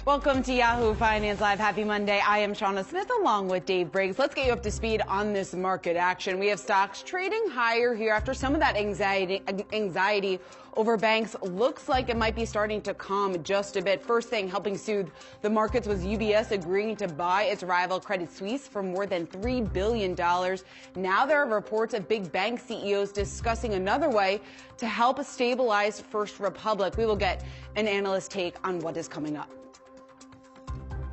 Welcome to Yahoo Finance Live. Happy Monday. I am Shauna Smith along with Dave Briggs. Let's get you up to speed on this market action. We have stocks trading higher here after some of that anxiety over banks looks like it might be starting to calm just a bit. First thing helping soothe the markets was UBS agreeing to buy its rival Credit Suisse for more than $3 billion. Now there are reports of big bank CEOs discussing another way to help stabilize First Republic. We will get an analyst take on what is coming up.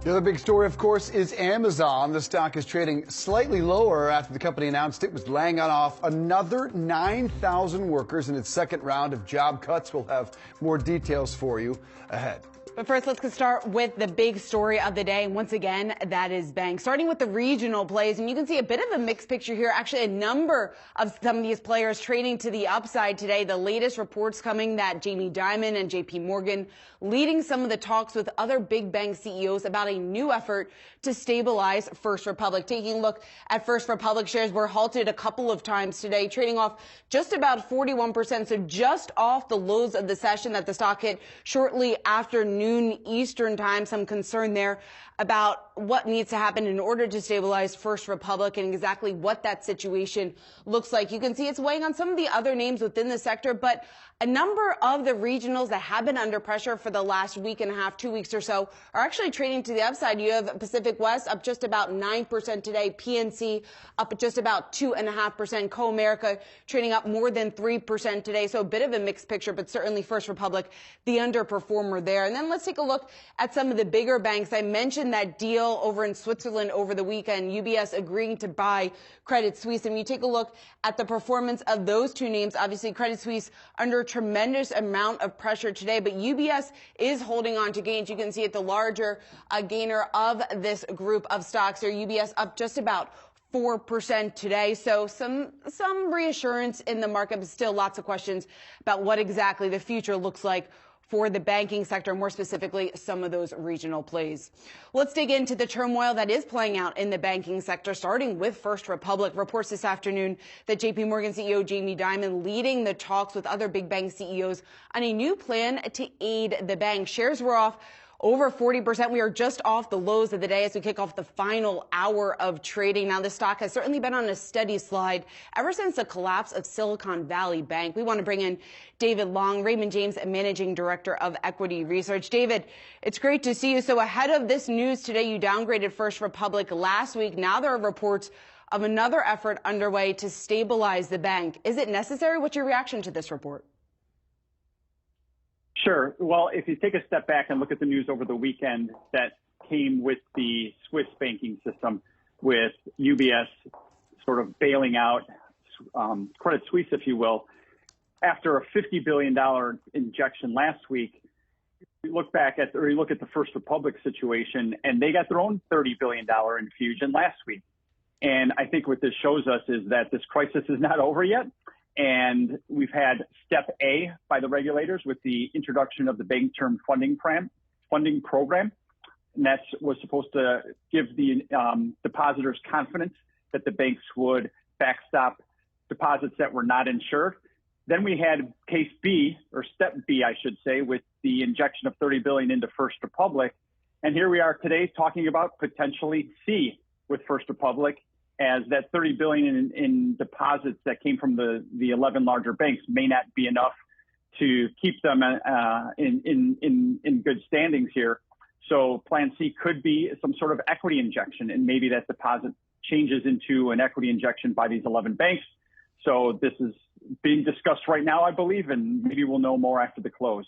The other big story, of course, is Amazon. The stock is trading slightly lower after the company announced it was laying off another 9,000 workers in its second round of job cuts. We'll have more details for you ahead. But first, let's start with the big story of the day. Once again, that is banks. Starting with the regional plays, and you can see a bit of a mixed picture here. Actually, a number of some of these players trading to the upside today. The latest reports coming that Jamie Dimon and JP Morgan leading some of the talks with other big bank CEOs about a new effort to stabilize First Republic. Taking a look at First Republic shares, were halted a couple of times today, trading off just about 41%, so just off the lows of the session that the stock hit shortly after noon Eastern time. Some concern there about what needs to happen in order to stabilize First Republic and exactly what that situation looks like. You can see it's weighing on some of the other names within the sector, but a number of the regionals that have been under pressure for the last week and a half, 2 weeks or so, are actually trading to the upside. You have Pacific West up just about 9% today, PNC up just about 2.5%, Co-America trading up more than 3% today. So a bit of a mixed picture, but certainly First Republic, the underperformer there. And then let's take a look at some of the bigger banks. I mentioned that deal over in Switzerland over the weekend, UBS agreeing to buy Credit Suisse. And when you take a look at the performance of those two names, obviously Credit Suisse under a tremendous amount of pressure today, but UBS is holding on to gains. You can see it, the larger gainer of this group of stocks are UBS up just about 4% today. So some reassurance in the market, but still lots of questions about what exactly the future looks like for the banking sector, more specifically, some of those regional plays. Let's dig into the turmoil that is playing out in the banking sector, starting with First Republic. Reports this afternoon that JP Morgan CEO Jamie Dimon leading the talks with other big bank CEOs on a new plan to aid the bank. Shares were off over 40%. We are just off the lows of the day as we kick off the final hour of trading. Now, the stock has certainly been on a steady slide ever since the collapse of Silicon Valley Bank. We want to bring in David Long, Raymond James Managing Director of Equity Research. David, it's great to see you. So ahead of this news today, you downgraded First Republic last week. Now there are reports of another effort underway to stabilize the bank. Is it necessary? What's your reaction to this report? Sure. Well, if you take a step back and look at the news over the weekend that came with the Swiss banking system, with UBS sort of bailing out Credit Suisse, if you will, after a $50 billion injection last week, you look back at, or you look at the First Republic situation, and they got their own $30 billion infusion last week. And I think what this shows us is that this crisis is not over yet. And we've had step A by the regulators with the introduction of the Bank Term Funding Program. And that was supposed to give the depositors confidence that the banks would backstop deposits that were not insured. Then we had case B, or step B, I should say, with the injection of $30 billion into First Republic. And here we are today talking about potentially C with First Republic, as that $30 billion in deposits that came from the 11 larger banks may not be enough to keep them in good standings here. So Plan C could be some sort of equity injection, and maybe that deposit changes into an equity injection by these 11 banks. So this is being discussed right now, I believe, and maybe we'll know more after the close.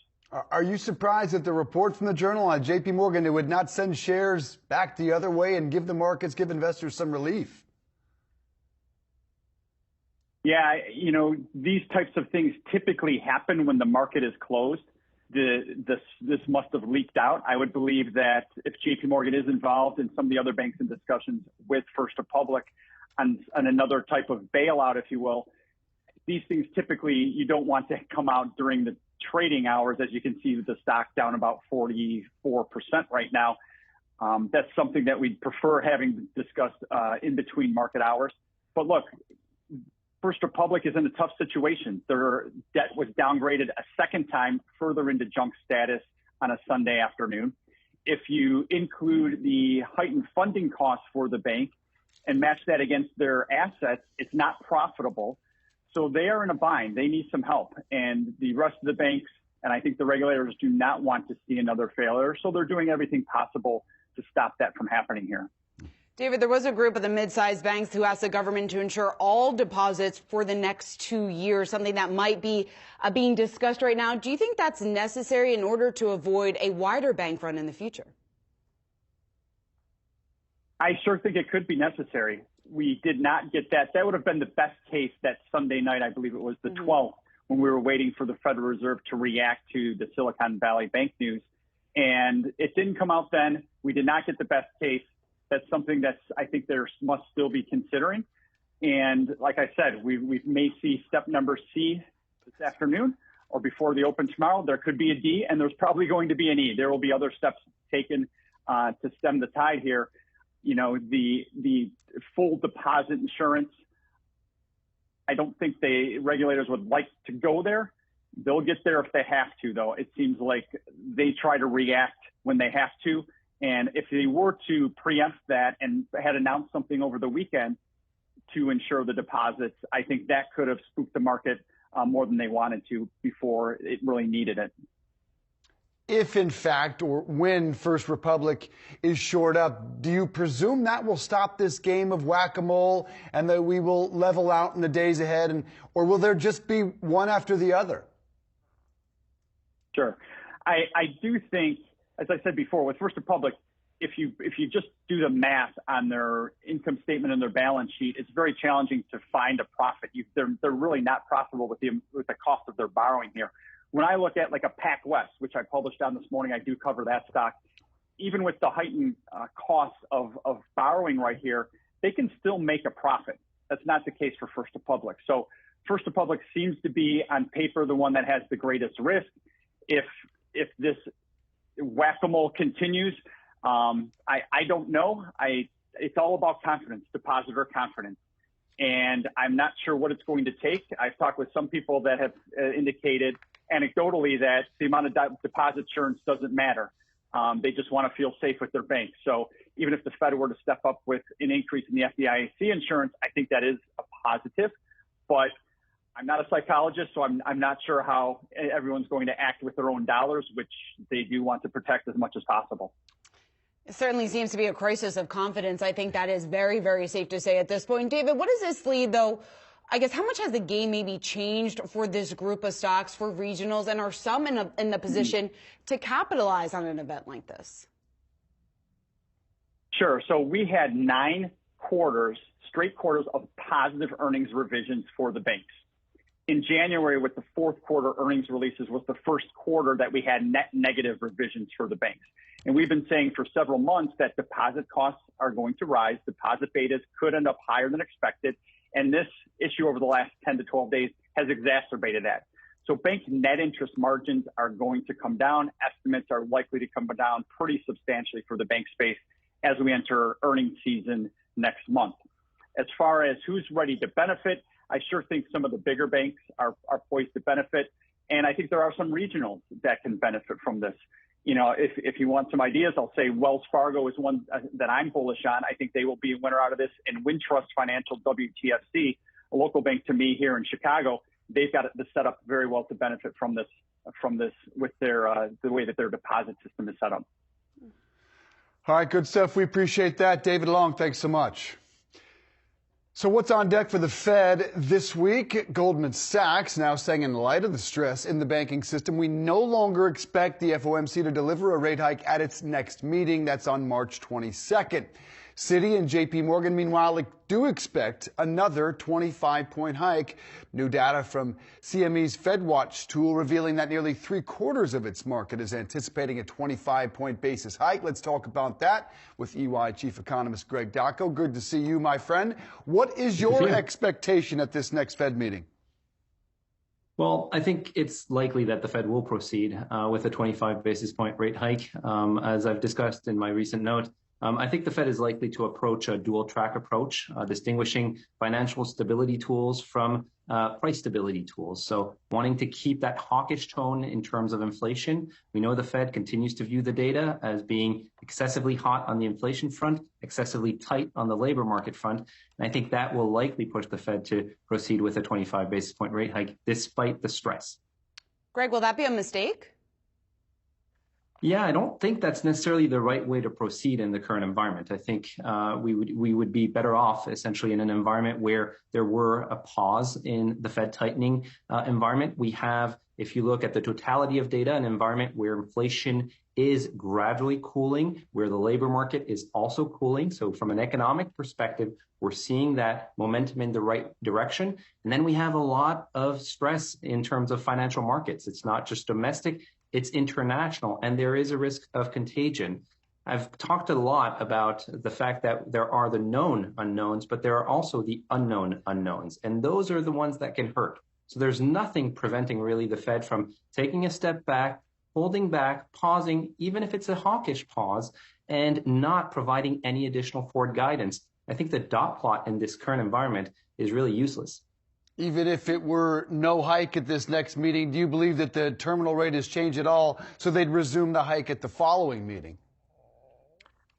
Are you surprised at the report from the Journal on JP Morgan? It would not send shares back the other way and give the markets, give investors some relief? Yeah, you know, these types of things typically happen when the market is closed. This must have leaked out. I would believe that if JP Morgan is involved in some of the other banks in discussions with First Republic on another type of bailout, if you will, these things typically you don't want to come out during the trading hours. As you can see, the stock down about 44% right now. That's something that we'd prefer having discussed in between market hours. But look, First Republic is in a tough situation. Their debt was downgraded a second time further into junk status on a Sunday afternoon. if you include the heightened funding costs for the bank and match that against their assets, it's not profitable. So they are in a bind. They need some help. And the rest of the banks, and I think the regulators, do not want to see another failure. So they're doing everything possible to stop that from happening here. David, there was a group of the mid-sized banks who asked the government to insure all deposits for the next 2 years, something that might be being discussed right now. Do you think that's necessary in order to avoid a wider bank run in the future? I sure think it could be necessary. We did not get that. That would have been the best case that Sunday night, I believe it was the 12th, when we were waiting for the Federal Reserve to react to the Silicon Valley Bank news. And it didn't come out then. We did not get the best case. That's something that I think there must still be considering. And like I said, we may see step number C this afternoon or before the open tomorrow. There could be a D, and there's probably going to be an E. There will be other steps taken to stem the tide here. You know, the full deposit insurance, I don't think the regulators would like to go there. They'll get there if they have to, though. It seems like they try to react when they have to. And if they were to preempt that and had announced something over the weekend to insure the deposits, I think that could have spooked the market more than they wanted to before it really needed it. If, in fact, or when First Republic is shored up, do you presume that will stop this game of whack-a-mole and that we will level out in the days ahead, or will there just be one after the other? Sure. I do think, as I said before, with First Republic, if you just do the math on their income statement and their balance sheet, it's very challenging to find a profit. They're really not profitable with the cost of their borrowing here. When I look at like a Pac West, which I published on this morning, I do cover that stock. Even with the heightened costs of borrowing right here, they can still make a profit. That's not the case for First Republic. So First Republic seems to be on paper the one that has the greatest risk. If this whack-a-mole continues, I don't know. It's all about confidence, depositor confidence. And I'm not sure what it's going to take. I've talked with some people that have indicated anecdotally that the amount of deposit insurance doesn't matter. They just want to feel safe with their bank. So even if the Fed were to step up with an increase in the FDIC insurance, I think that is a positive. But I'm not a psychologist, so I'm not sure how everyone's going to act with their own dollars, which they do want to protect as much as possible. It certainly seems to be a crisis of confidence. I think that is very, very safe to say at this point. David, what does this lead, though? I guess how much has the game maybe changed for this group of stocks, for regionals, and are some in the position to capitalize on an event like this? Sure. So we had 9 straight quarters of positive earnings revisions for the banks. In January, with the fourth quarter earnings releases, was the first quarter that we had net negative revisions for the banks. And we've been saying for several months that deposit costs are going to rise. Deposit betas could end up higher than expected. And this issue over the last 10 to 12 days has exacerbated that. So bank net interest margins are going to come down. Estimates are likely to come down pretty substantially for the bank space as we enter earnings season next month. As far as who's ready to benefit, I sure think some of the bigger banks are poised to benefit. And I think there are some regionals that can benefit from this. You know, if you want some ideas, I'll say Wells Fargo is one that I'm bullish on. I think they will be a winner out of this. And Wintrust Financial, WTFC, a local bank to me here in Chicago, they've got the setup very well to benefit from this with their the way that their deposit system is set up. All right, good stuff. We appreciate that. David Long, thanks so much. So what's on deck for the Fed this week? Goldman Sachs now saying in light of the stress in the banking system, we no longer expect the FOMC to deliver a rate hike at its next meeting. That's on March 22nd. Citi and JP Morgan, meanwhile, do expect another 25-point hike. New data from CME's FedWatch tool revealing that nearly 3/4 of its market is anticipating a 25-point basis hike. Let's talk about that with EY Chief Economist Greg Dacko. Good to see you, my friend. What is your expectation at this next Fed meeting? Well, I think it's likely that the Fed will proceed with a 25 basis point rate hike. As I've discussed in my recent note, I think the Fed is likely to approach a dual track approach, distinguishing financial stability tools from price stability tools. So wanting to keep that hawkish tone in terms of inflation. We know the Fed continues to view the data as being excessively hot on the inflation front, excessively tight on the labor market front. And I think that will likely push the Fed to proceed with a 25 basis point rate hike despite the stress. Greg, will that be a mistake? Yeah, I don't think that's necessarily the right way to proceed in the current environment. I think we would be better off essentially in an environment where there were a pause in the Fed tightening environment. We have, if you look at the totality of data, an environment where inflation is gradually cooling, where the labor market is also cooling. So from an economic perspective, we're seeing that momentum in the right direction. And then we have a lot of stress in terms of financial markets. It's not just domestic, it's international, and there is a risk of contagion. I've talked a lot about the fact that there are the known unknowns, but there are also the unknown unknowns, and those are the ones that can hurt. So there's nothing preventing really the Fed from taking a step back, holding back, pausing, even if it's a hawkish pause, and not providing any additional forward guidance. I think the dot plot in this current environment is really useless. Even if it were no hike at this next meeting, do you believe that the terminal rate has changed at all so they'd resume the hike at the following meeting?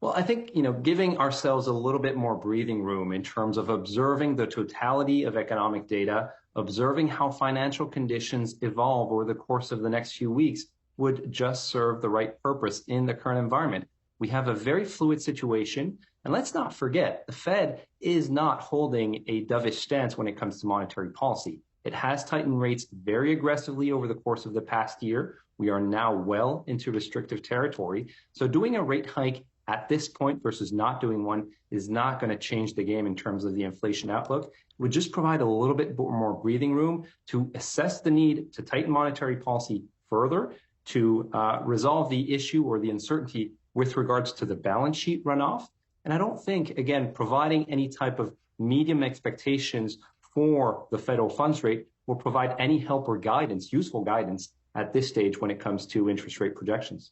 Well, I think, giving ourselves a little bit more breathing room in terms of observing the totality of economic data, observing how financial conditions evolve over the course of the next few weeks would just serve the right purpose in the current environment. We have a very fluid situation. And let's not forget, the Fed is not holding a dovish stance when it comes to monetary policy. It has tightened rates very aggressively over the course of the past year. We are now well into restrictive territory. So doing a rate hike at this point versus not doing one is not going to change the game in terms of the inflation outlook. It would just provide a little bit more breathing room to assess the need to tighten monetary policy further, to resolve the issue or the uncertainty with regards to the balance sheet runoff. And I don't think, again, providing any type of medium expectations for the federal funds rate will provide any help or guidance, useful guidance at this stage when it comes to interest rate projections.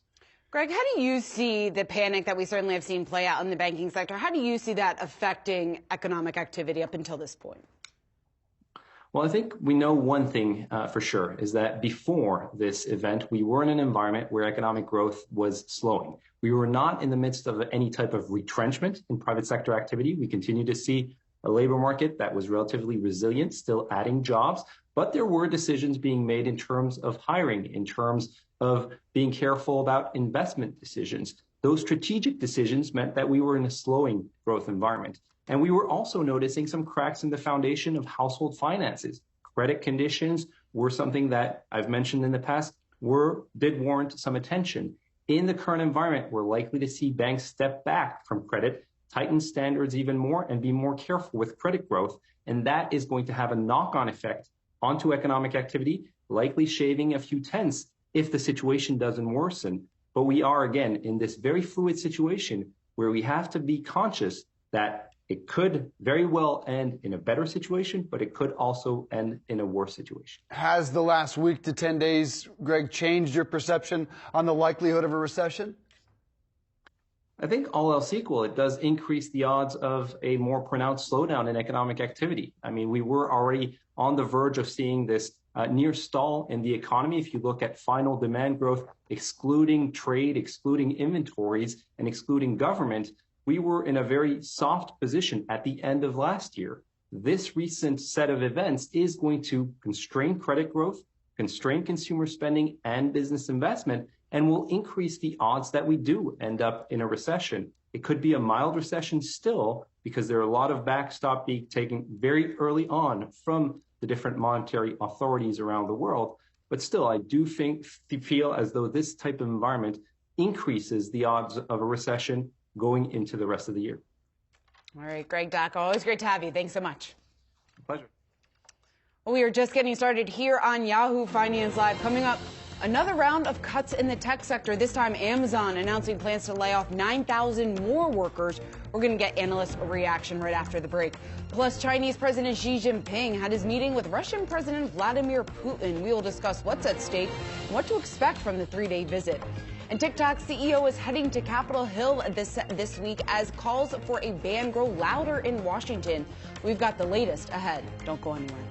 Greg, how do you see the panic that we certainly have seen play out in the banking sector? How do you see that affecting economic activity up until this point? Well, I think we know one thing for sure is that before this event, we were in an environment where economic growth was slowing. We were not in the midst of any type of retrenchment in private sector activity. We continue to see a labor market that was relatively resilient, still adding jobs, but there were decisions being made in terms of hiring, in terms of being careful about investment decisions. Those strategic decisions meant that we were in a slowing growth environment. And we were also noticing some cracks in the foundation of household finances. Credit conditions were something that I've mentioned in the past did warrant some attention. In the current environment, we're likely to see banks step back from credit, tighten standards even more, and be more careful with credit growth. And that is going to have a knock-on effect onto economic activity, likely shaving a few tenths if the situation doesn't worsen. But we are, again, in this very fluid situation where we have to be conscious that it could very well end in a better situation, but it could also end in a worse situation. Has the last week to 10 days, Greg, changed your perception on the likelihood of a recession? I think all else equal, it does increase the odds of a more pronounced slowdown in economic activity. I mean, we were already on the verge of seeing this near stall in the economy. If you look at final demand growth, excluding trade, excluding inventories, and excluding government, we were in a very soft position at the end of last year. This recent set of events is going to constrain credit growth, constrain consumer spending and business investment, and will increase the odds that we do end up in a recession. It could be a mild recession still, because there are a lot of backstop being taken very early on from the different monetary authorities around the world. But still, I do feel as though this type of environment increases the odds of a recession going into the rest of the year. All right, Greg Dacko, always great to have you. Thanks so much. Pleasure. Well, we are just getting started here on Yahoo Finance Live. Coming up, another round of cuts in the tech sector. This time, Amazon announcing plans to lay off 9,000 more workers. We're going to get analyst reaction right after the break. Plus, Chinese President Xi Jinping had his meeting with Russian President Vladimir Putin. We will discuss what's at stake and what to expect from the three-day visit. And TikTok's CEO is heading to Capitol Hill this week as calls for a ban grow louder in Washington. We've got the latest ahead. Don't go anywhere.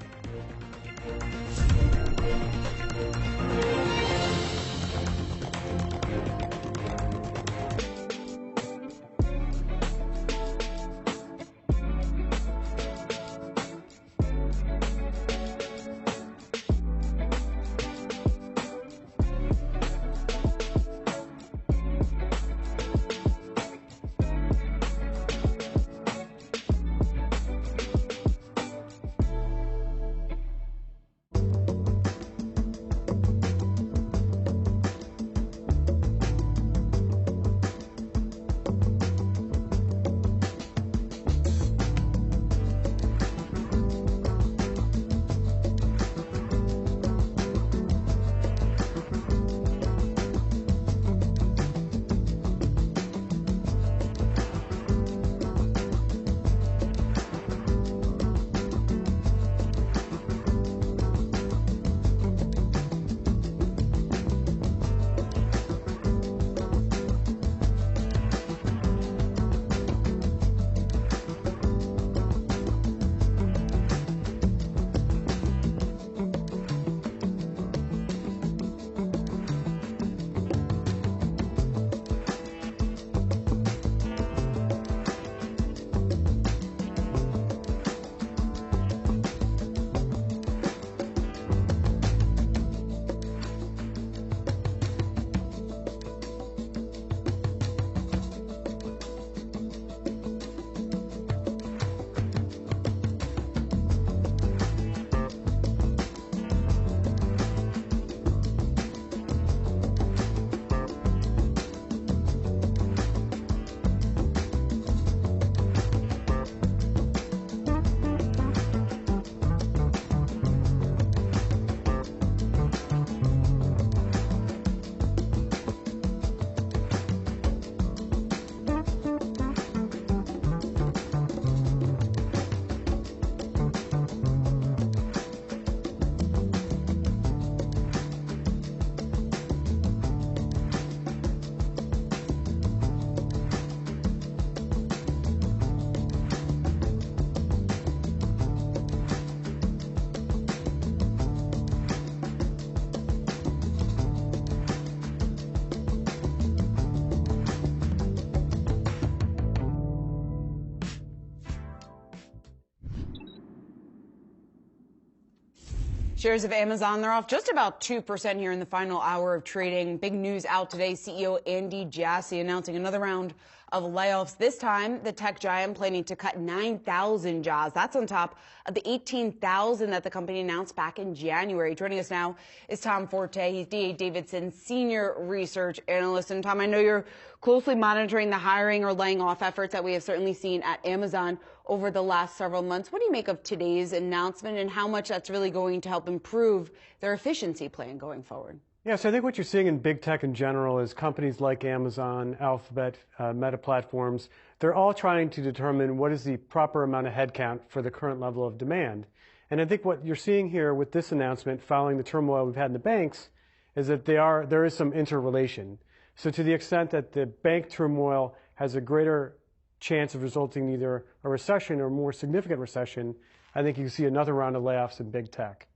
Shares of Amazon, they're off just about 2% here in the final hour of trading. Big news out today. CEO Andy Jassy announcing another round of layoffs. This time, the tech giant planning to cut 9,000 jobs. That's on top of the 18,000 that the company announced back in January. Joining us now is Tom Forte. He's D.A. Davidson's senior research analyst. And Tom, I know you're closely monitoring the hiring or laying off efforts that we have certainly seen at Amazon over the last several months. What do you make of today's announcement and how much that's really going to help improve their efficiency plan going forward? Yeah, so I think what you're seeing in big tech in general is companies like Amazon, Alphabet, Meta Platforms, they're all trying to determine what is the proper amount of headcount for the current level of demand. And I think what you're seeing here with this announcement following the turmoil we've had in the banks is that there is some interrelation. So to the extent that the bank turmoil has a greater chance of resulting in either a recession or more significant recession, I think you can see another round of layoffs in big tech.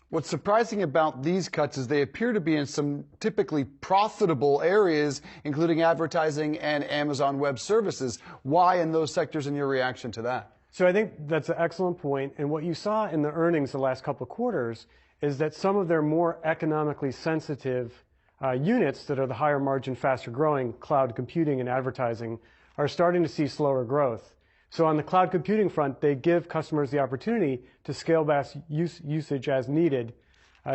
What's surprising about these cuts is they appear to be in some typically profitable areas, including advertising and Amazon Web Services. Why in those sectors, in your reaction to that? So I think that's an excellent point. And what you saw in the earnings the last couple of quarters is that some of their more economically sensitive units that are the higher margin, faster growing, cloud computing and advertising, are starting to see slower growth. So on the cloud computing front, they give customers the opportunity to scale back usage as needed.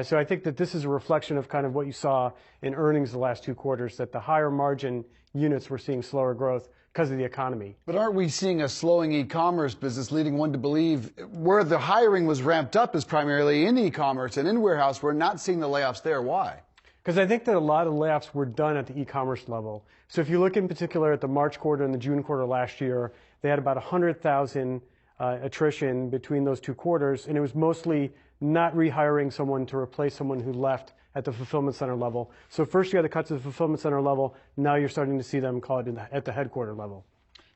So I think that this is a reflection of kind of what you saw in earnings the last 2 quarters, that the higher margin units were seeing slower growth because of the economy. But aren't we seeing a slowing e-commerce business, leading one to believe where the hiring was ramped up is primarily in e-commerce and in warehouse? We're not seeing the layoffs there. Why? Because I think that a lot of layoffs were done at the e-commerce level. So if you look in particular at the March quarter and the June quarter last year, they had about 100,000 attrition between those 2 quarters, and it was mostly not rehiring someone to replace someone who left at the fulfillment center level. So first you had the cuts at the fulfillment center level, now you're starting to see them call it at the headquarter level.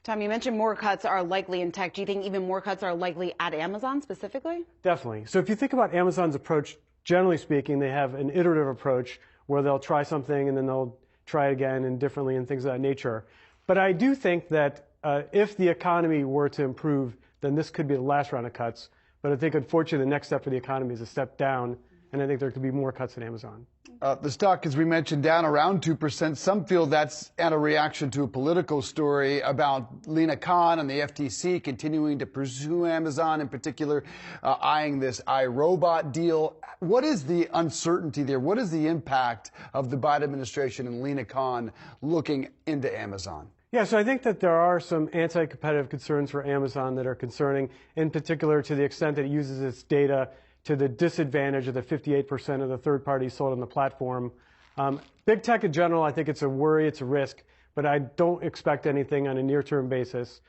Tom, you mentioned more cuts are likely in tech. Do you think even more cuts are likely at Amazon specifically? Definitely. So if you think about Amazon's approach, generally speaking, they have an iterative approach where they'll try something and then they'll try it again and differently and things of that nature. But I do think that if the economy were to improve, then this could be the last round of cuts. But I think, unfortunately, the next step for the economy is a step down, and I think there could be more cuts at Amazon. The stock, as we mentioned, down around 2%. Some feel that's at a reaction to a political story about Lina Khan and the FTC continuing to pursue Amazon, in particular, eyeing this iRobot deal. What is the uncertainty there? What is the impact of the Biden administration and Lina Khan looking into Amazon? Yeah, so I think that there are some anti-competitive concerns for Amazon that are concerning, in particular to the extent that it uses its data to the disadvantage of the 58% of the third parties sold on the platform. Big tech in general, I think it's a worry, it's a risk, but I don't expect anything on a near-term basis.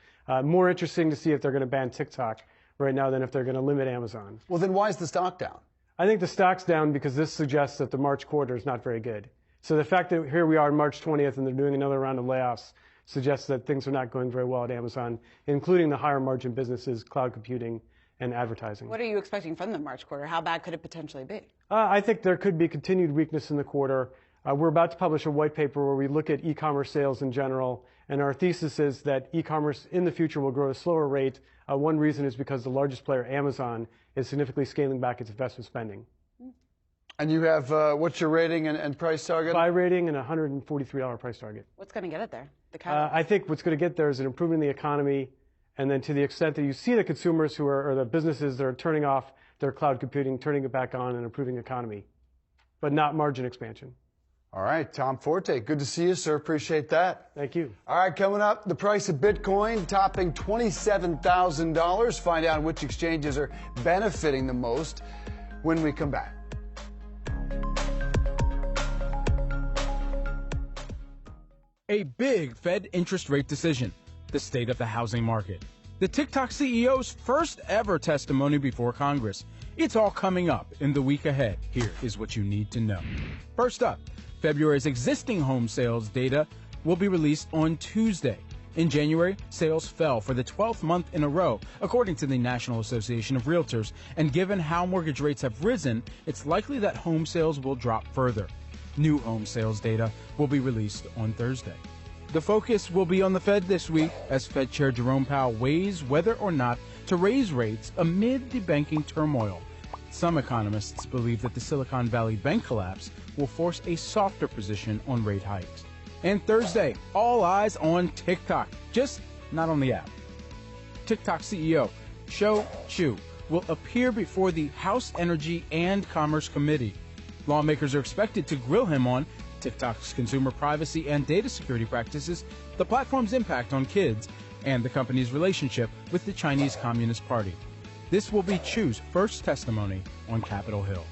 More interesting to see if they're going to ban TikTok right now than if they're going to limit Amazon. Well, then why is the stock down? I think the stock's down because this suggests that the March quarter is not very good. So the fact that here we are on March 20th and they're doing another round of layoffs suggests that things are not going very well at Amazon, including the higher margin businesses, cloud computing, and advertising. What are you expecting from the March quarter? How bad could it potentially be? I think there could be continued weakness in the quarter. We're about to publish a white paper where we look at e-commerce sales in general, and our thesis is that e-commerce in the future will grow at a slower rate. One reason is because the largest player, Amazon, is significantly scaling back its investment spending. And you have, what's your rating and price target? Buy rating and a $143 price target. What's going to get it there? I think what's going to get there is an improvement in the economy, and then to the extent that you see the consumers who are, or the businesses that are turning off their cloud computing, turning it back on and improving the economy, but not margin expansion. All right, Tom Forte, good to see you, sir. Appreciate that. Thank you. All right, coming up, the price of Bitcoin topping $27,000. Find out which exchanges are benefiting the most when we come back. A big Fed interest rate decision, the state of the housing market. The TikTok CEO's first ever testimony before Congress. It's all coming up in the week ahead. Here is what you need to know. First up, February's existing home sales data will be released on Tuesday. In January, sales fell for the 12th month in a row, according to the National Association of Realtors. And given how mortgage rates have risen, it's likely that home sales will drop further. New home sales data will be released on Thursday. The focus will be on the Fed this week as Fed Chair Jerome Powell weighs whether or not to raise rates amid the banking turmoil. Some economists believe that the Silicon Valley Bank collapse will force a softer position on rate hikes. And Thursday, all eyes on TikTok, just not on the app. TikTok CEO Shou Chew will appear before the House Energy and Commerce Committee. Lawmakers are expected to grill him on TikTok's consumer privacy and data security practices, the platform's impact on kids, and the company's relationship with the Chinese Communist Party. This will be Chew's first testimony on Capitol Hill.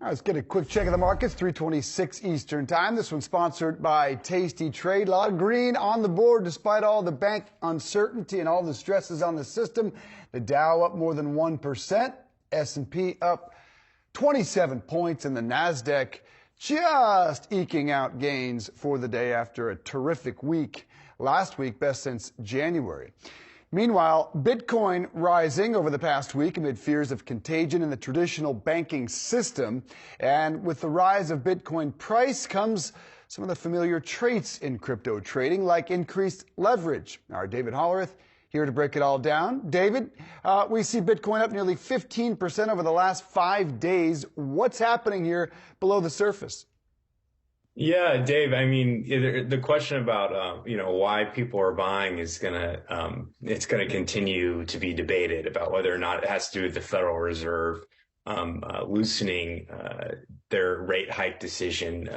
Let's get a quick check of the markets, 3:26 Eastern Time. This one's sponsored by Tasty Trade. A lot of green on the board despite all the bank uncertainty and all the stresses on the system. The Dow up more than 1%, S&P up 27 points, and the NASDAQ just eking out gains for the day after a terrific week last week, best since January. Meanwhile, Bitcoin rising over the past week amid fears of contagion in the traditional banking system. And with the rise of Bitcoin price comes some of the familiar traits in crypto trading, like increased leverage. Our David Hollerith here to break it all down. David, we see Bitcoin up nearly 15% over the last 5 days. What's happening here below the surface? Yeah, Dave, I mean, the question about, why people are buying is it's going to continue to be debated about whether or not it has to do with the Federal Reserve loosening their rate hike decision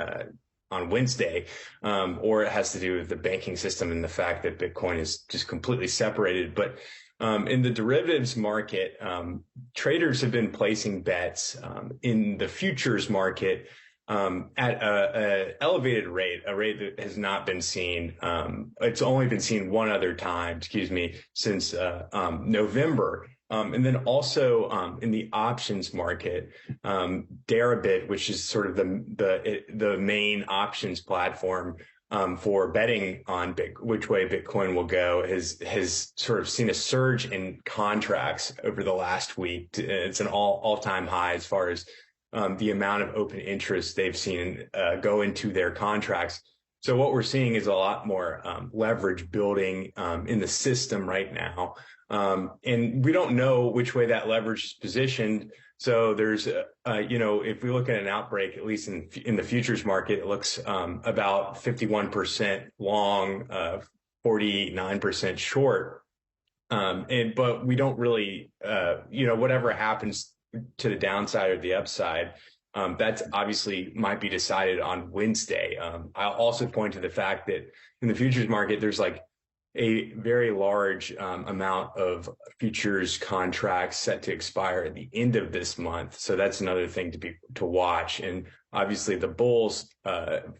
on Wednesday, or it has to do with the banking system and the fact that Bitcoin is just completely separated. But in the derivatives market, traders have been placing bets in the futures market at a elevated rate, a rate that has not been seen. It's only been seen one other time, since November. And then also in the options market, Deribit, which is sort of the main options platform, for betting on which way Bitcoin will go has sort of seen a surge in contracts over the last week. It's an all-time high as far as the amount of open interest they've seen go into their contracts. So what we're seeing is a lot more leverage building in the system right now. And we don't know which way that leverage is positioned. So there's, if we look at an outbreak, at least in the futures market, it looks about 51% long, 49% short. But we don't really, whatever happens to the downside or the upside, that's obviously might be decided on Wednesday. I'll also point to the fact that in the futures market, there's like a very large amount of futures contracts set to expire at the end of this month. So that's another thing to watch. And obviously the bulls,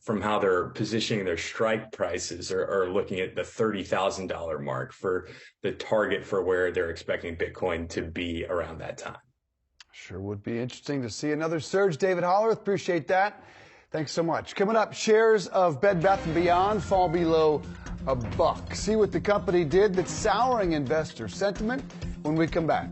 from how they're positioning their strike prices, are looking at the $30,000 mark for the target for where they're expecting Bitcoin to be around that time. Sure would be interesting to see another surge. David Hollerith, appreciate that. Thanks so much. Coming up, shares of Bed Bath & Beyond fall below $1. See what the company did that's souring investor sentiment when we come back.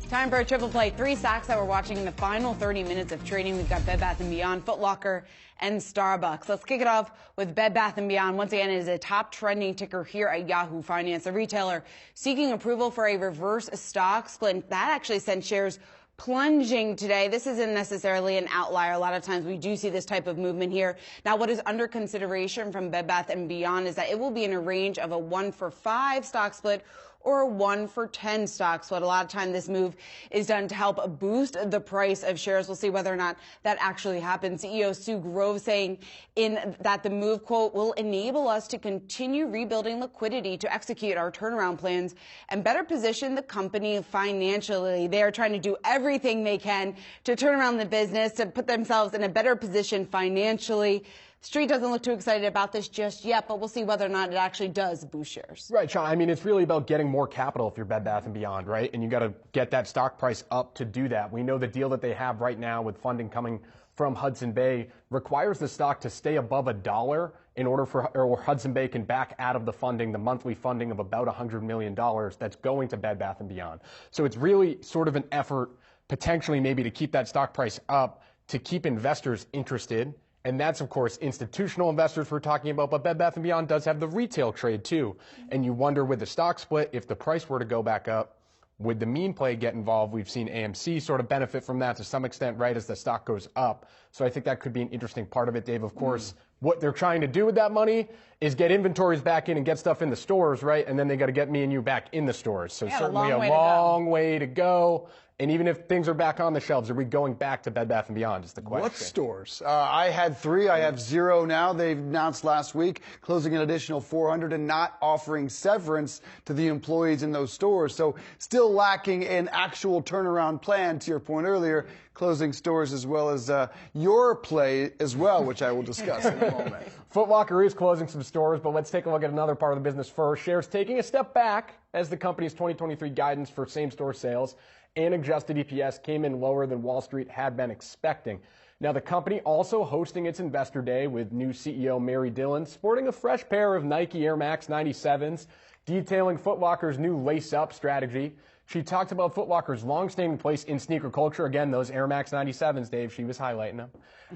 Time for a triple play. 3 stocks that we're watching in the final 30 minutes of trading. We've got Bed Bath & Beyond, Foot Locker, and Starbucks. Let's kick it off with Bed Bath & Beyond. Once again, it is a top trending ticker here at Yahoo Finance. A retailer seeking approval for a reverse stock split. That actually sent shares plunging today. This isn't necessarily an outlier. A lot of times we do see this type of movement here. Now, what is under consideration from Bed Bath & Beyond is that it will be in a range of a 1-for-5 stock split or a 1-for-10 stock split. A lot of time this move is done to help boost the price of shares. We'll see whether or not that actually happens. CEO Sue Grove saying that the move, quote, will enable us to continue rebuilding liquidity to execute our turnaround plans and better position the company financially. They are trying to do everything they can to turn around the business, to put themselves in a better position financially. Street doesn't look too excited about this just yet, but we'll see whether or not it actually does boost shares. Right, Sean. I mean, it's really about getting more capital if you're Bed Bath & Beyond, right? And you got to get that stock price up to do that. We know the deal that they have right now with funding coming from Hudson Bay requires the stock to stay above $1 in order or Hudson Bay can back out of the funding, the monthly funding of about $100 million that's going to Bed Bath & Beyond. So it's really sort of an effort potentially maybe to keep that stock price up, to keep investors interested. And that's, of course, institutional investors we're talking about, but Bed Bath & Beyond does have the retail trade too. And you wonder with the stock split, if the price were to go back up, would the meme play get involved? We've seen AMC sort of benefit from that to some extent, right, as the stock goes up. So I think that could be an interesting part of it, Dave. Of course, what they're trying to do with that money is get inventories back in and get stuff in the stores, right? And then they got to get me and you back in the stores. So certainly a long way to go. And even if things are back on the shelves, are we going back to Bed Bath & Beyond is the question. What stores? I had 3. I have 0 now. They've announced last week closing an additional 400 and not offering severance to the employees in those stores. So still lacking an actual turnaround plan, to your point earlier, closing stores as well as your play as well, which I will discuss in a moment. Foot Locker is closing some stores, but let's take a look at another part of the business first. Shares taking a step back as the company's 2023 guidance for same-store sales and adjusted EPS came in lower than Wall Street had been expecting. Now, the company also hosting its investor day with new CEO Mary Dillon, sporting a fresh pair of Nike Air Max 97s, detailing Foot Locker's new lace-up strategy. She talked about Foot Locker's long-standing place in sneaker culture. Again, those Air Max 97s, Dave, she was highlighting them.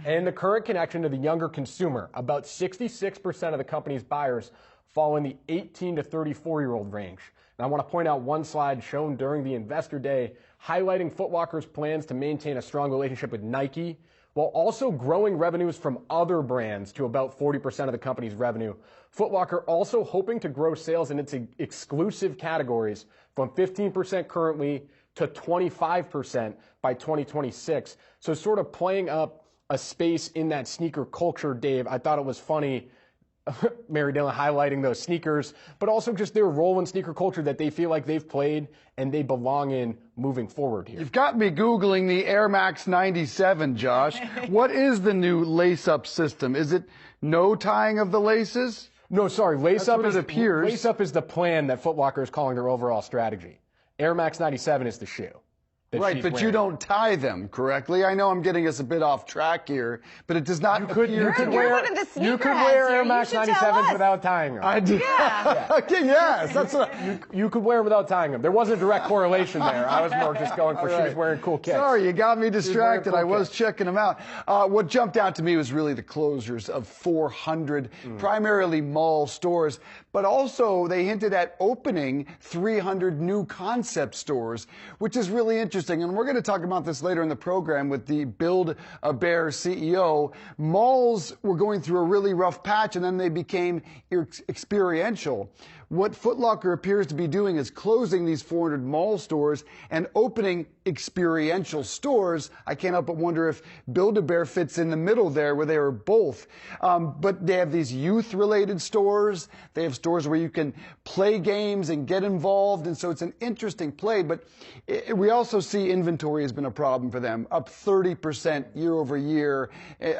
And the current connection to the younger consumer. About 66% of the company's buyers fall in the 18 to 34-year-old range. And I want to point out one slide shown during the investor day highlighting Foot Locker's plans to maintain a strong relationship with Nike while also growing revenues from other brands to about 40% of the company's revenue. Foot Locker also hoping to grow sales in its exclusive categories from 15% currently to 25% by 2026. So sort of playing up a space in that sneaker culture, Dave. I thought it was funny Mary Dillon highlighting those sneakers, but also just their role in sneaker culture that they feel like they've played and they belong in moving forward here. You've got me Googling the Air Max 97, Josh. What is the new lace-up system? Is it no tying of the laces? No, sorry. Lace-up is the plan that Foot Locker is calling their overall strategy. Air Max 97 is the shoe. Right, but you don't tie them correctly. I know I'm getting us a bit off track here, but it does not appear you're one of the sneaker you could wear heads Air Max 97s without tying them. I do. Yeah. Okay, yes, that's what you could wear them without tying them. There wasn't a direct correlation there. I was more just going for she was wearing cool kicks. Sorry, you got me distracted. Cool I was checking them out. What jumped out to me was really the closures of 400, primarily mall stores, but also they hinted at opening 300 new concept stores, which is really interesting. And we're going to talk about this later in the program with the Build-A-Bear CEO. Malls were going through a really rough patch, and then they became experiential. What Foot Locker appears to be doing is closing these 400 mall stores and opening experiential stores. I can't help but wonder if Build-A-Bear fits in the middle there where they are both. But they have these youth-related stores. They have stores where you can play games and get involved. And so it's an interesting play. But we also see inventory has been a problem for them, up 30% year over year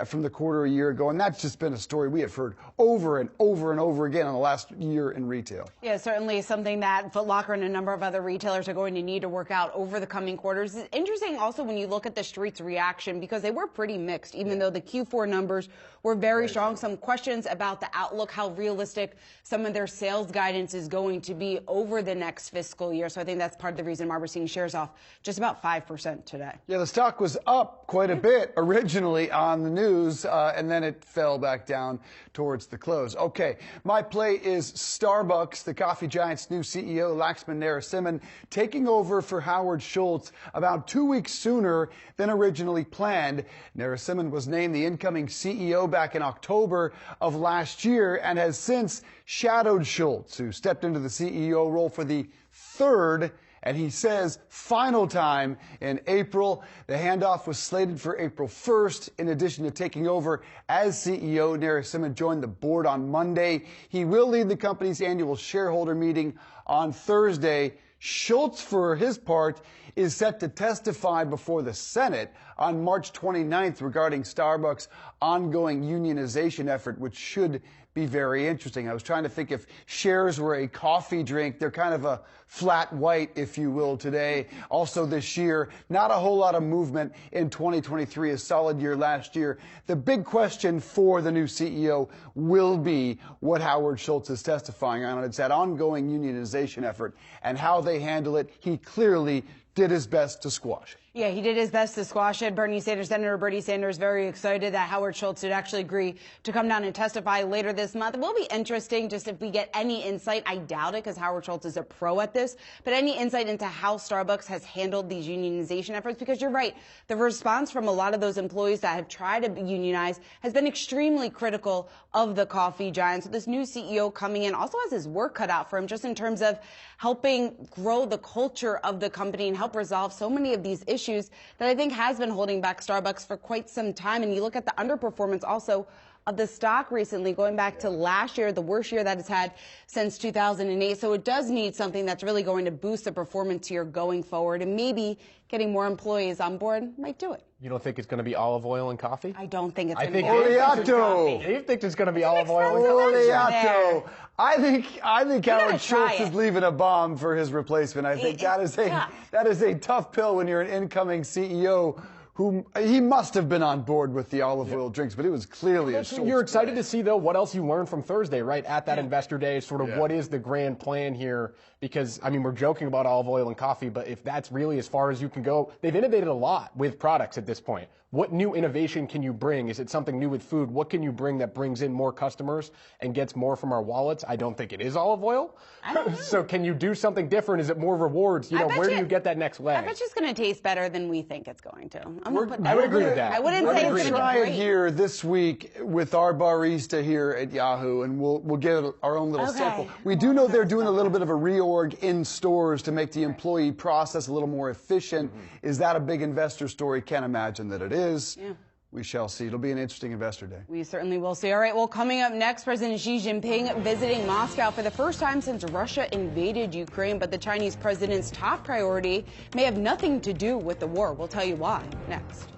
from the quarter a year ago. And that's just been a story we have heard over and over and over again in the last year in retail. Yeah, certainly something that Foot Locker and a number of other retailers are going to need to work out over the coming quarters. It's interesting also when you look at the Street's reaction because they were pretty mixed, even though the Q4 numbers were very strong. Some questions about the outlook, how realistic some of their sales guidance is going to be over the next fiscal year. So I think that's part of the reason why we're seeing shares off just about 5% today. Yeah, the stock was up quite a bit originally on the news, and then it fell back down towards the close. Okay, my play is Starbucks, the coffee giant's new CEO, Laxman Narasimhan, taking over for Howard Schultz about 2 weeks sooner than originally planned. Narasimhan was named the incoming CEO back in October of last year and has since shadowed Schultz, who stepped into the CEO role for the third and he says final time in April. The handoff was slated for April 1st. In addition to taking over as CEO, Narasimhan joined the board on Monday. He will lead the company's annual shareholder meeting on Thursday. Schultz, for his part, is set to testify before the Senate on March 29th regarding Starbucks' ongoing unionization effort, which should be very interesting. I was trying to think if shares were a coffee drink. They're kind of a flat white, if you will, today. Also this year, not a whole lot of movement in 2023, a solid year last year. The big question for the new CEO will be what Howard Schultz is testifying on. It's that ongoing unionization effort and how they handle it. He clearly did his best to squash it. Yeah, he did his best to squash it. Senator Bernie Sanders, very excited that Howard Schultz did actually agree to come down and testify later this month. It will be interesting just if we get any insight. I doubt it because Howard Schultz is a pro at this, but any insight into how Starbucks has handled these unionization efforts, because you're right. The response from a lot of those employees that have tried to unionize has been extremely critical of the coffee giant. So this new CEO coming in also has his work cut out for him just in terms of helping grow the culture of the company and help resolve so many of these issues that I think has been holding back Starbucks for quite some time. And you look at the underperformance also of the stock recently, going back to last year, the worst year that it's had since 2008. So it does need something that's really going to boost the performance here going forward, and maybe getting more employees on board might do it. You don't think it's going to be olive oil and coffee? I don't think it's going to be Oleato. Dave thinks it's going to be olive oil and Oleato. I think Howard Schultz is leaving a bomb for his replacement. I think that is a tough pill when you're an incoming CEO who he must have been on board with the olive oil drinks, but it was clearly a Schultz. You're excited to see, though, what else you learned from Thursday, right, at that investor day, sort of what is the grand plan here? Because, I mean, we're joking about olive oil and coffee, but if that's really as far as you can go, they've innovated a lot with products at this point. What new innovation can you bring? Is it something new with food? What can you bring that brings in more customers and gets more from our wallets? I don't think it is olive oil. So can you do something different? Is it more rewards? You know, where do you get that next leg? I bet you it's going to taste better than we think it's going to. I would agree with that. I wouldn't say it's going to be try great. it here this week with our barista here at Yahoo, and we'll get our own little sample. We do know they're doing a little bit of a reorg in stores to make the employee process a little more efficient. Is that a big investor story? Can't imagine that it is. Yeah. We shall see. It'll be an interesting investor day. We certainly will see. All right, well, coming up next, President Xi Jinping visiting Moscow for the first time since Russia invaded Ukraine. But the Chinese president's top priority may have nothing to do with the war. We'll tell you why next.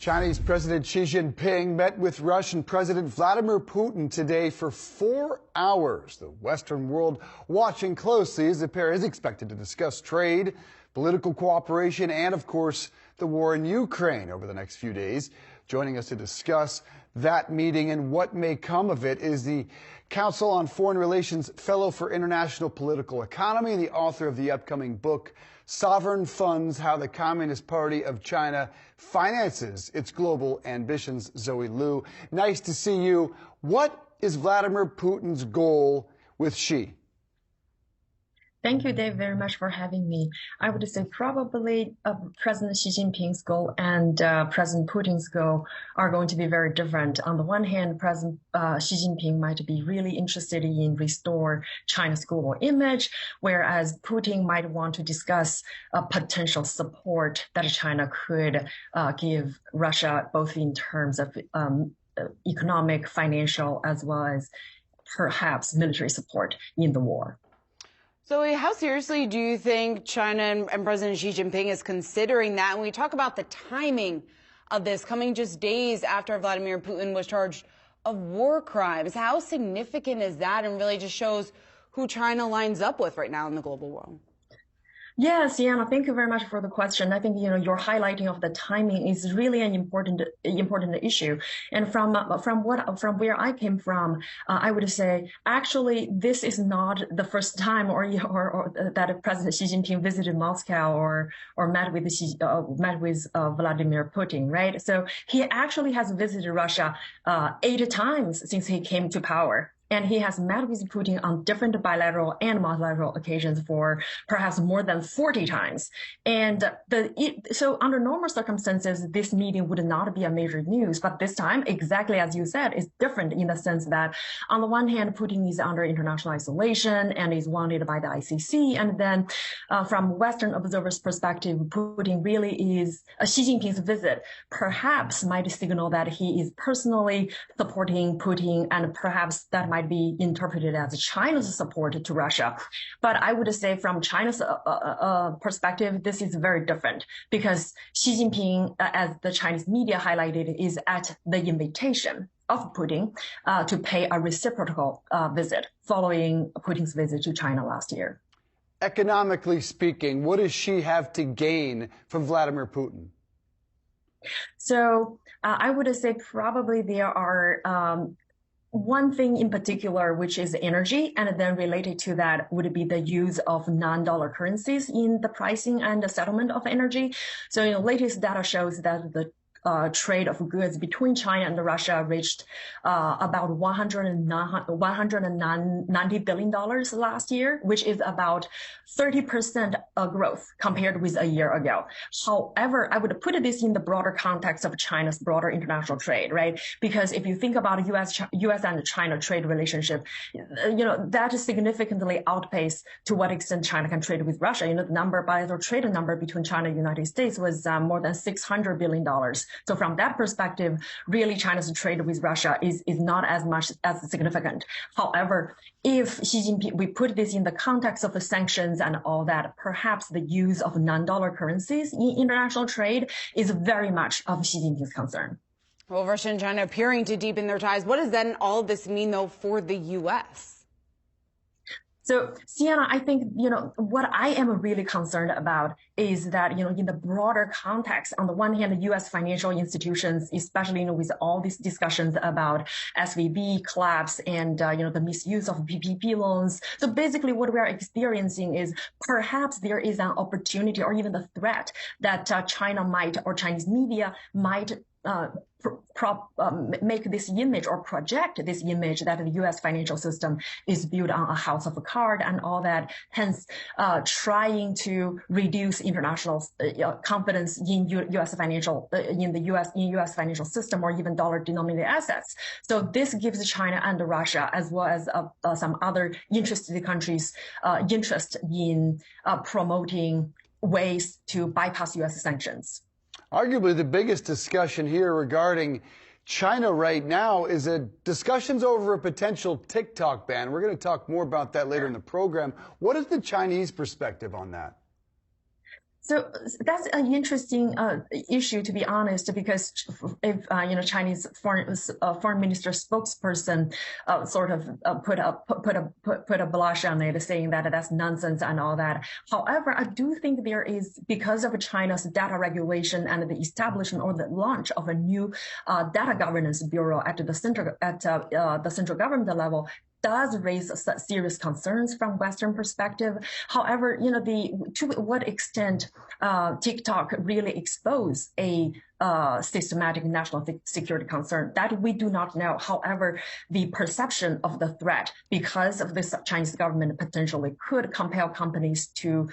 Chinese President Xi Jinping met with Russian President Vladimir Putin today for 4 hours. The Western world watching closely as the pair is expected to discuss trade, political cooperation, and, of course, the war in Ukraine over the next few days. Joining us to discuss that meeting and what may come of it is the Council on Foreign Relations Fellow for International Political Economy and the author of the upcoming book, Sovereign Funds, How the Communist Party of China Finances Its Global Ambitions, Zoe Liu. Nice to see you. What is Vladimir Putin's goal with Xi? Thank you, Dave, very much for having me. I would say probably President Xi Jinping's goal and President Putin's goal are going to be very different. On the one hand, President Xi Jinping might be really interested in restore China's global image, whereas Putin might want to discuss potential support that China could give Russia, both in terms of economic, financial, as well as perhaps military support in the war. So how seriously do you think China and President Xi Jinping is considering that? When we talk about the timing of this coming just days after Vladimir Putin was charged of war crimes, how significant is that, and really just shows who China lines up with right now in the global world? Yes, Yana, thank you very much for the question. I think, your highlighting of the timing is really an important issue. And from where I came from, I would say, actually, this is not the first time or that President Xi Jinping visited Moscow or met with Vladimir Putin, right? So he actually has visited Russia 8 times since he came to power. And he has met with Putin on different bilateral and multilateral occasions for perhaps more than 40 times. And so under normal circumstances, this meeting would not be a major news. But this time, exactly as you said, is different in the sense that on the one hand, Putin is under international isolation and is wanted by the ICC. And then from Western observers' perspective, Putin really is, Xi Jinping's visit perhaps might signal that he is personally supporting Putin, and perhaps that might be interpreted as China's support to Russia. But I would say from China's perspective, this is very different because Xi Jinping, as the Chinese media highlighted, is at the invitation of Putin to pay a reciprocal visit following Putin's visit to China last year. Economically speaking, what does Xi have to gain from Vladimir Putin? So I would say probably there are one thing in particular, which is energy, and then related to that would be the use of non-dollar currencies in the pricing and the settlement of energy. So, latest data shows that the trade of goods between China and Russia reached about $190 billion last year, which is about 30% growth compared with a year ago. However, I would put this in the broader context of China's broader international trade, right? Because if you think about U.S. and China trade relationship, that significantly outpaced to what extent China can trade with Russia. The bilateral trade number between China and the United States was more than $600 billion. So from that perspective, really China's trade with Russia is not as much as significant. However, if Xi Jinping, we put this in the context of the sanctions and all that, perhaps the use of non-dollar currencies in international trade is very much of Xi Jinping's concern. Well, Russia and China appearing to deepen their ties. What does then all of this mean, though, for the U.S.? So, Sienna, I think, what I am really concerned about is that, in the broader context, on the one hand, the U.S. financial institutions, especially, with all these discussions about SVB collapse and, the misuse of PPP loans. So basically what we are experiencing is perhaps there is an opportunity or even the threat that China might, or Chinese media might, make this image or project this image that the U.S. financial system is built on a house of a card and all that, hence trying to reduce international confidence in U.S. financial in U.S. financial system or even dollar-denominated assets. So this gives China and Russia, as well as some other interested countries, interest in promoting ways to bypass U.S. sanctions. Arguably, the biggest discussion here regarding China right now is discussions over a potential TikTok ban. We're going to talk more about that later in the program. What is the Chinese perspective on that? So that's an interesting issue, to be honest, because if Chinese foreign minister spokesperson sort of put a blush on it, saying that that's nonsense and all that. However, I do think there is, because of China's data regulation and the establishment or the launch of a new data governance bureau at the central government level, does raise serious concerns from Western perspective. However, to what extent TikTok really exposed a systematic national security concern, that we do not know. However, the perception of the threat because of this Chinese government potentially could compel companies to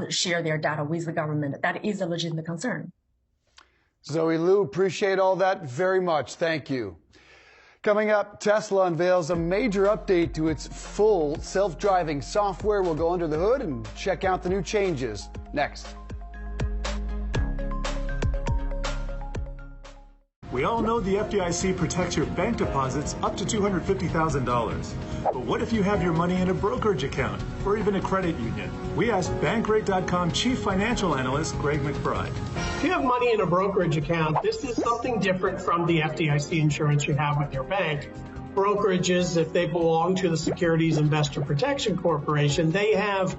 share their data with the government. That is a legitimate concern. Zoe Liu, appreciate all that very much. Thank you. Coming up, Tesla unveils a major update to its full self-driving software. We'll go under the hood and check out the new changes next. We all know the FDIC protects your bank deposits up to $250,000. But what if you have your money in a brokerage account or even a credit union? We asked Bankrate.com Chief Financial Analyst Greg McBride. If you have money in a brokerage account, this is something different from the FDIC insurance you have with your bank. Brokerages, if they belong to the Securities Investor Protection Corporation, they have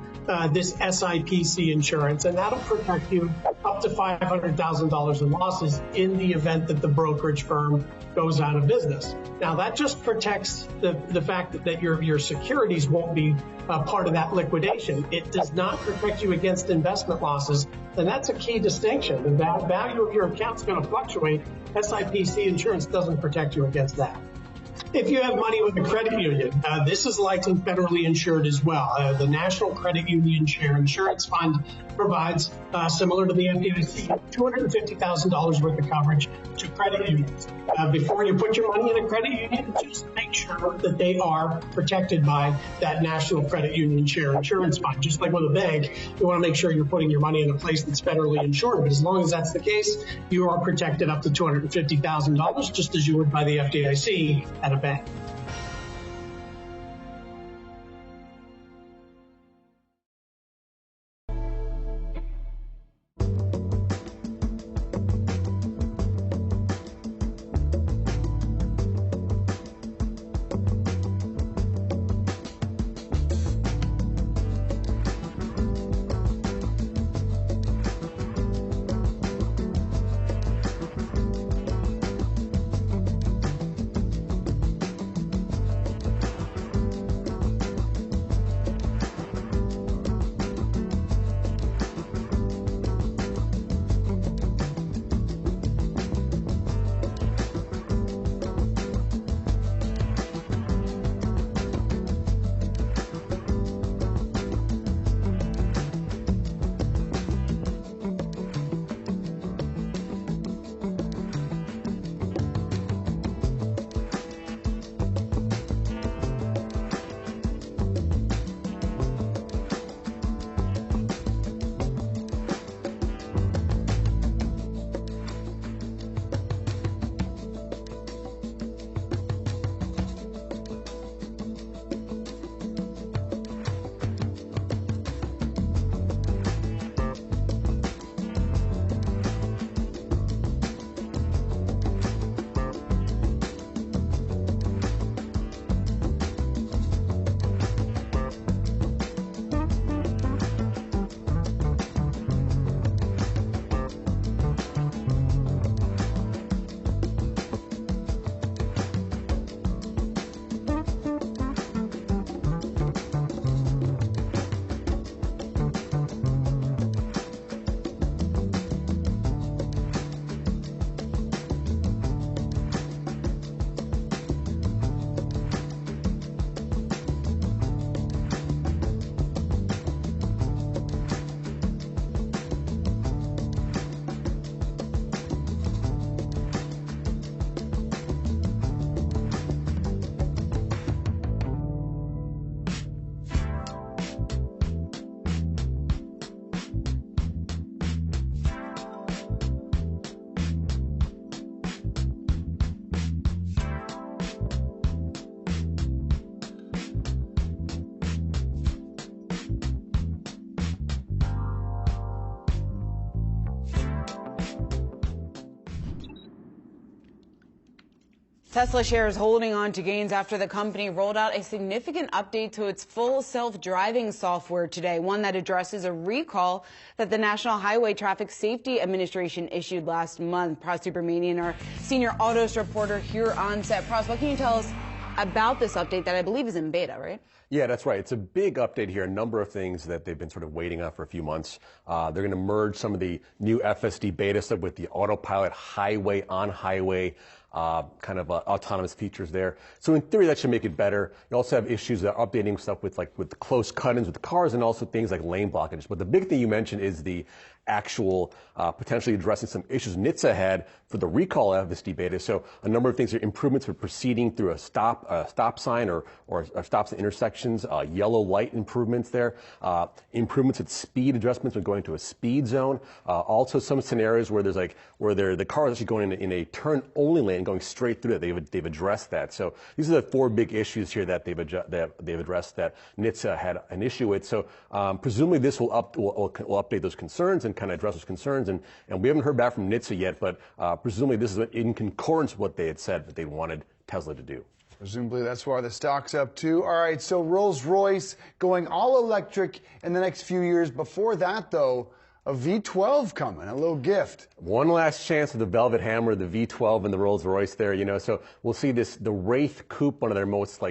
this SIPC insurance, and that'll protect you up to $500,000 in losses in the event that the brokerage firm goes out of business. Now, that just protects the fact that your securities won't be part of that liquidation. It does not protect you against investment losses, and that's a key distinction. The value of your account is going to fluctuate. SIPC insurance doesn't protect you against that. If you have money with a credit union, this is likely federally insured as well. The National Credit Union Share Insurance Fund provides, similar to the FDIC, $250,000 worth of coverage to credit unions. Before you put your money in a credit union, just make sure that they are protected by that National Credit Union Share Insurance Fund. Just like with a bank, you want to make sure you're putting your money in a place that's federally insured. But as long as that's the case, you are protected up to $250,000, just as you would by the FDIC at a bank. Tesla shares holding on to gains after the company rolled out a significant update to its full self-driving software today, one that addresses a recall that the National Highway Traffic Safety Administration issued last month. Pras Subramanian, our senior autos reporter here on set. Pras, what can you tell us about this update that I believe is in beta, right? Yeah, that's right. It's a big update here. A number of things that they've been sort of waiting on for a few months. They're going to merge some of the new FSD beta stuff with the autopilot highway on highway autonomous features there. So in theory, that should make it better. You also have issues that are updating stuff with the close cut-ins with the cars and also things like lane blockage. But the big thing you mentioned is the actual potentially addressing some issues NHTSA had for the recall FSD beta. So a number of things are improvements for proceeding through a stop sign or stops at intersections, yellow light improvements there, improvements at speed adjustments when going to a speed zone. Also some scenarios where the car is actually going in a turn only lane going straight through it. They've addressed that. So these are the four big issues here that they've addressed that NHTSA had an issue with. So presumably this will update those concerns and kind of address those concerns. And we haven't heard back from NHTSA yet, but presumably this is in concurrence with what they had said that they wanted Tesla to do. Presumably that's why the stock's up too. All right, so Rolls-Royce going all electric in the next few years. Before that, though, a V12 coming, a little gift. One last chance of the Velvet Hammer, the V12 and the Rolls-Royce there, So we'll see the Wraith Coupe, one of their most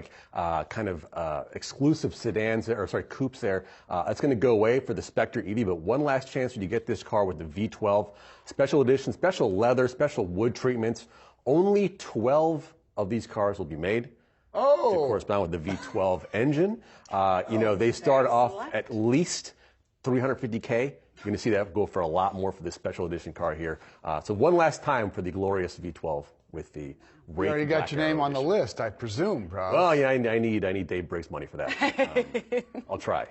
exclusive sedans coupes there. It's going to go away for the Spectre EV, but one last chance when you get this car with the V12. Special edition, special leather, special wood treatments. Only 12 of these cars will be made. To correspond with the V12 engine. They start off at least $350K. You're going to see that go for a lot more for this special edition car here. So one last time for the glorious V12 with the Wraith. You already got your name on the list, I presume, Pras. Well, yeah, I need Dave Briggs' money for that. I'll try.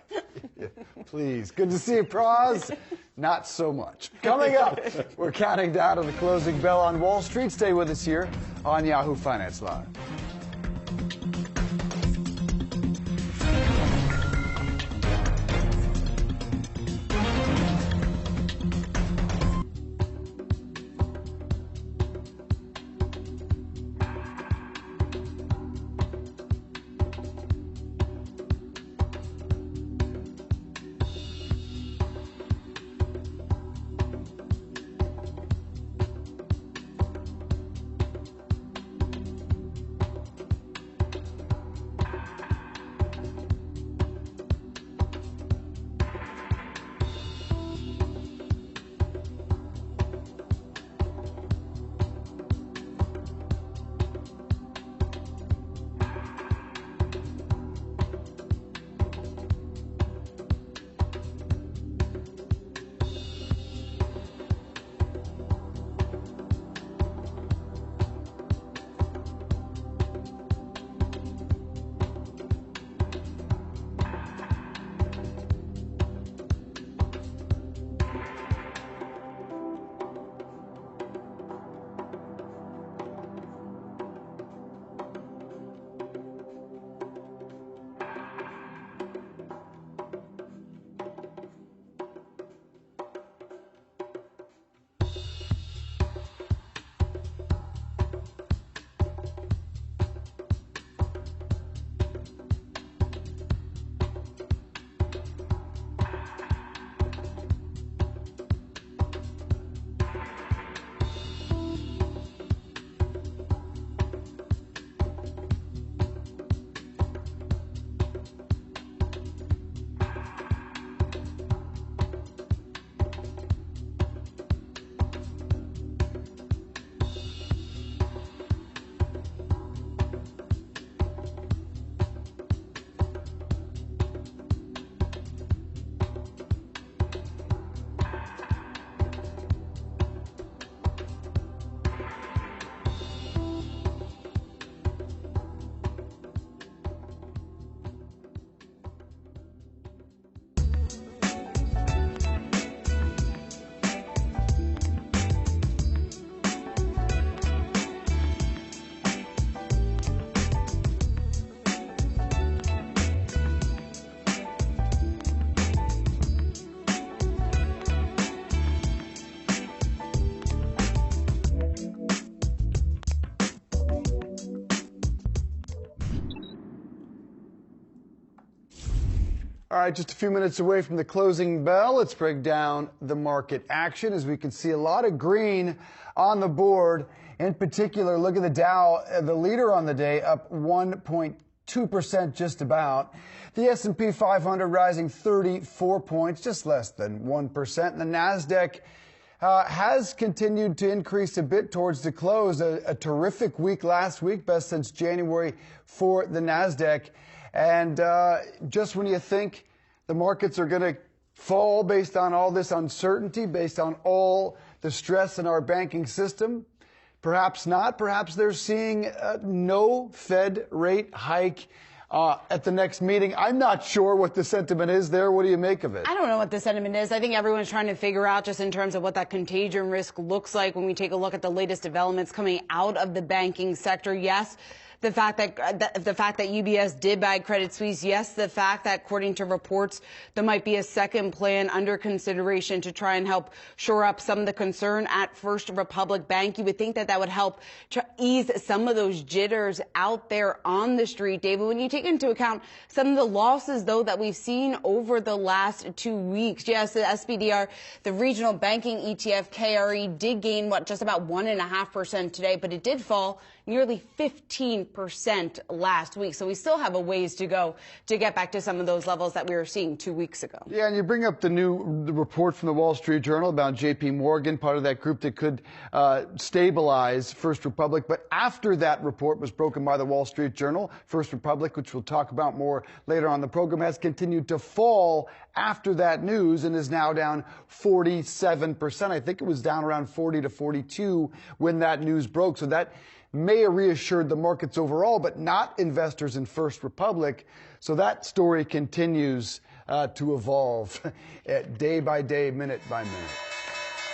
Please. Good to see you, Pras. Not so much. Coming up, we're counting down to the closing bell on Wall Street. Stay with us here on Yahoo Finance Live. All right, just a few minutes away from the closing bell. Let's break down the market action. As we can see, a lot of green on the board. In particular, look at the Dow, the leader on the day, up 1.2% just about. The S&P 500 rising 34 points, just less than 1%. And the NASDAQ has continued to increase a bit towards the close. A terrific week last week, best since January for the NASDAQ. And just when you think the markets are going to fall based on all this uncertainty, based on all the stress in our banking system, perhaps not. Perhaps they're seeing no Fed rate hike at the next meeting. I'm not sure what the sentiment is there. What do you make of it? I don't know what the sentiment is. I think everyone's trying to figure out just in terms of what that contagion risk looks like when we take a look at the latest developments coming out of the banking sector. Yes, the fact that UBS did buy Credit Suisse. Yes, the fact that according to reports, there might be a second plan under consideration to try and help shore up some of the concern at First Republic Bank. You would think that that would help to ease some of those jitters out there on the street, David. When you take into account some of the losses, though, that we've seen over the last 2 weeks. Yes, the SPDR, the regional banking ETF KRE, did gain just about 1.5% today, but it did fall nearly 15% last week. So we still have a ways to go to get back to some of those levels that we were seeing 2 weeks ago. Yeah, and you bring up the report from the Wall Street Journal about JP Morgan, part of that group that could stabilize First Republic. But after that report was broken by the Wall Street Journal, First Republic, which we'll talk about more later on the program, has continued to fall after that news and is now down 47%. I think it was down around 40 to 42 when that news broke. So that may have reassured the markets overall, but not investors in First Republic. So that story continues to evolve day by day, minute by minute.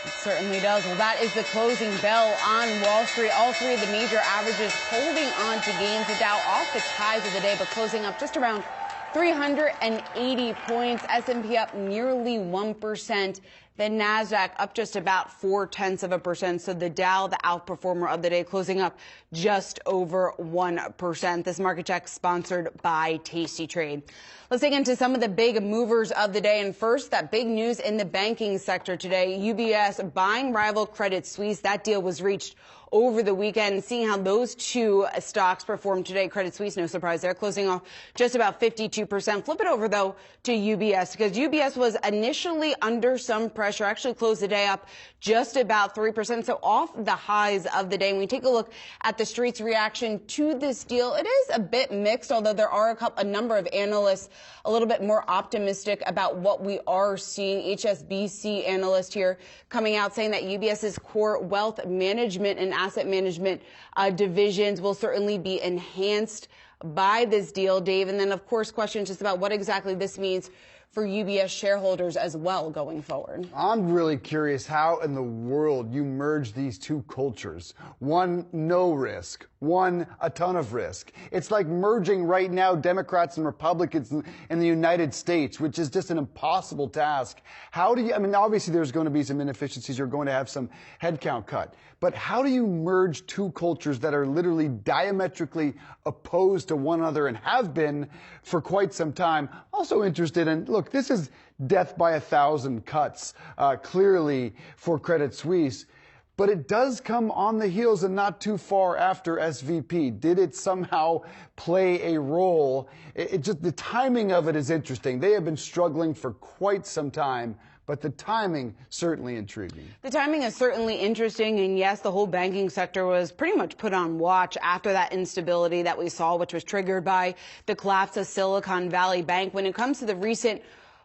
It certainly does. Well, that is the closing bell on Wall Street. All three of the major averages holding on to gains. The Dow off its highs of the day, but closing up just around 380 points. S&P up nearly 1%. The NASDAQ up just about 0.4%. So the Dow, the outperformer of the day, closing up just over 1%. This market check sponsored by Tasty Trade. Let's dig into some of the big movers of the day. And first, that big news in the banking sector today. UBS buying rival Credit Suisse. That deal was reached over the weekend. Seeing how those two stocks performed today. Credit Suisse, no surprise there, closing off just about 52%. Flip it over, though, to UBS, because UBS was initially under some pressure, actually closed the day up just about 3%, so off the highs of the day. When we take a look at the street's reaction to this deal, it is a bit mixed, although there are a number of analysts a little bit more optimistic about what we are seeing. HSBC analyst here coming out saying that UBS's core wealth management and asset management divisions will certainly be enhanced by this deal, Dave. And then, of course, questions just about what exactly this means for UBS shareholders as well going forward. I'm really curious how in the world you merge these two cultures. One, no risk. One, a ton of risk. It's like merging right now Democrats and Republicans in the United States, which is just an impossible task. How do you, I mean, obviously there's going to be some inefficiencies. You're going to have some headcount cut. But how do you merge two cultures that are literally diametrically opposed to one another and have been for quite some time? Also interested in, look, this is death by 1,000 cuts, clearly for Credit Suisse. But it does come on the heels and not too far after SVP. Did it somehow play a role? Just the timing of it is interesting. They have been struggling for quite some time, but the timing certainly intriguing. The timing is certainly interesting, and yes, the whole banking sector was pretty much put on watch after that instability that we saw, which was triggered by the collapse of Silicon Valley Bank. When it comes to the recent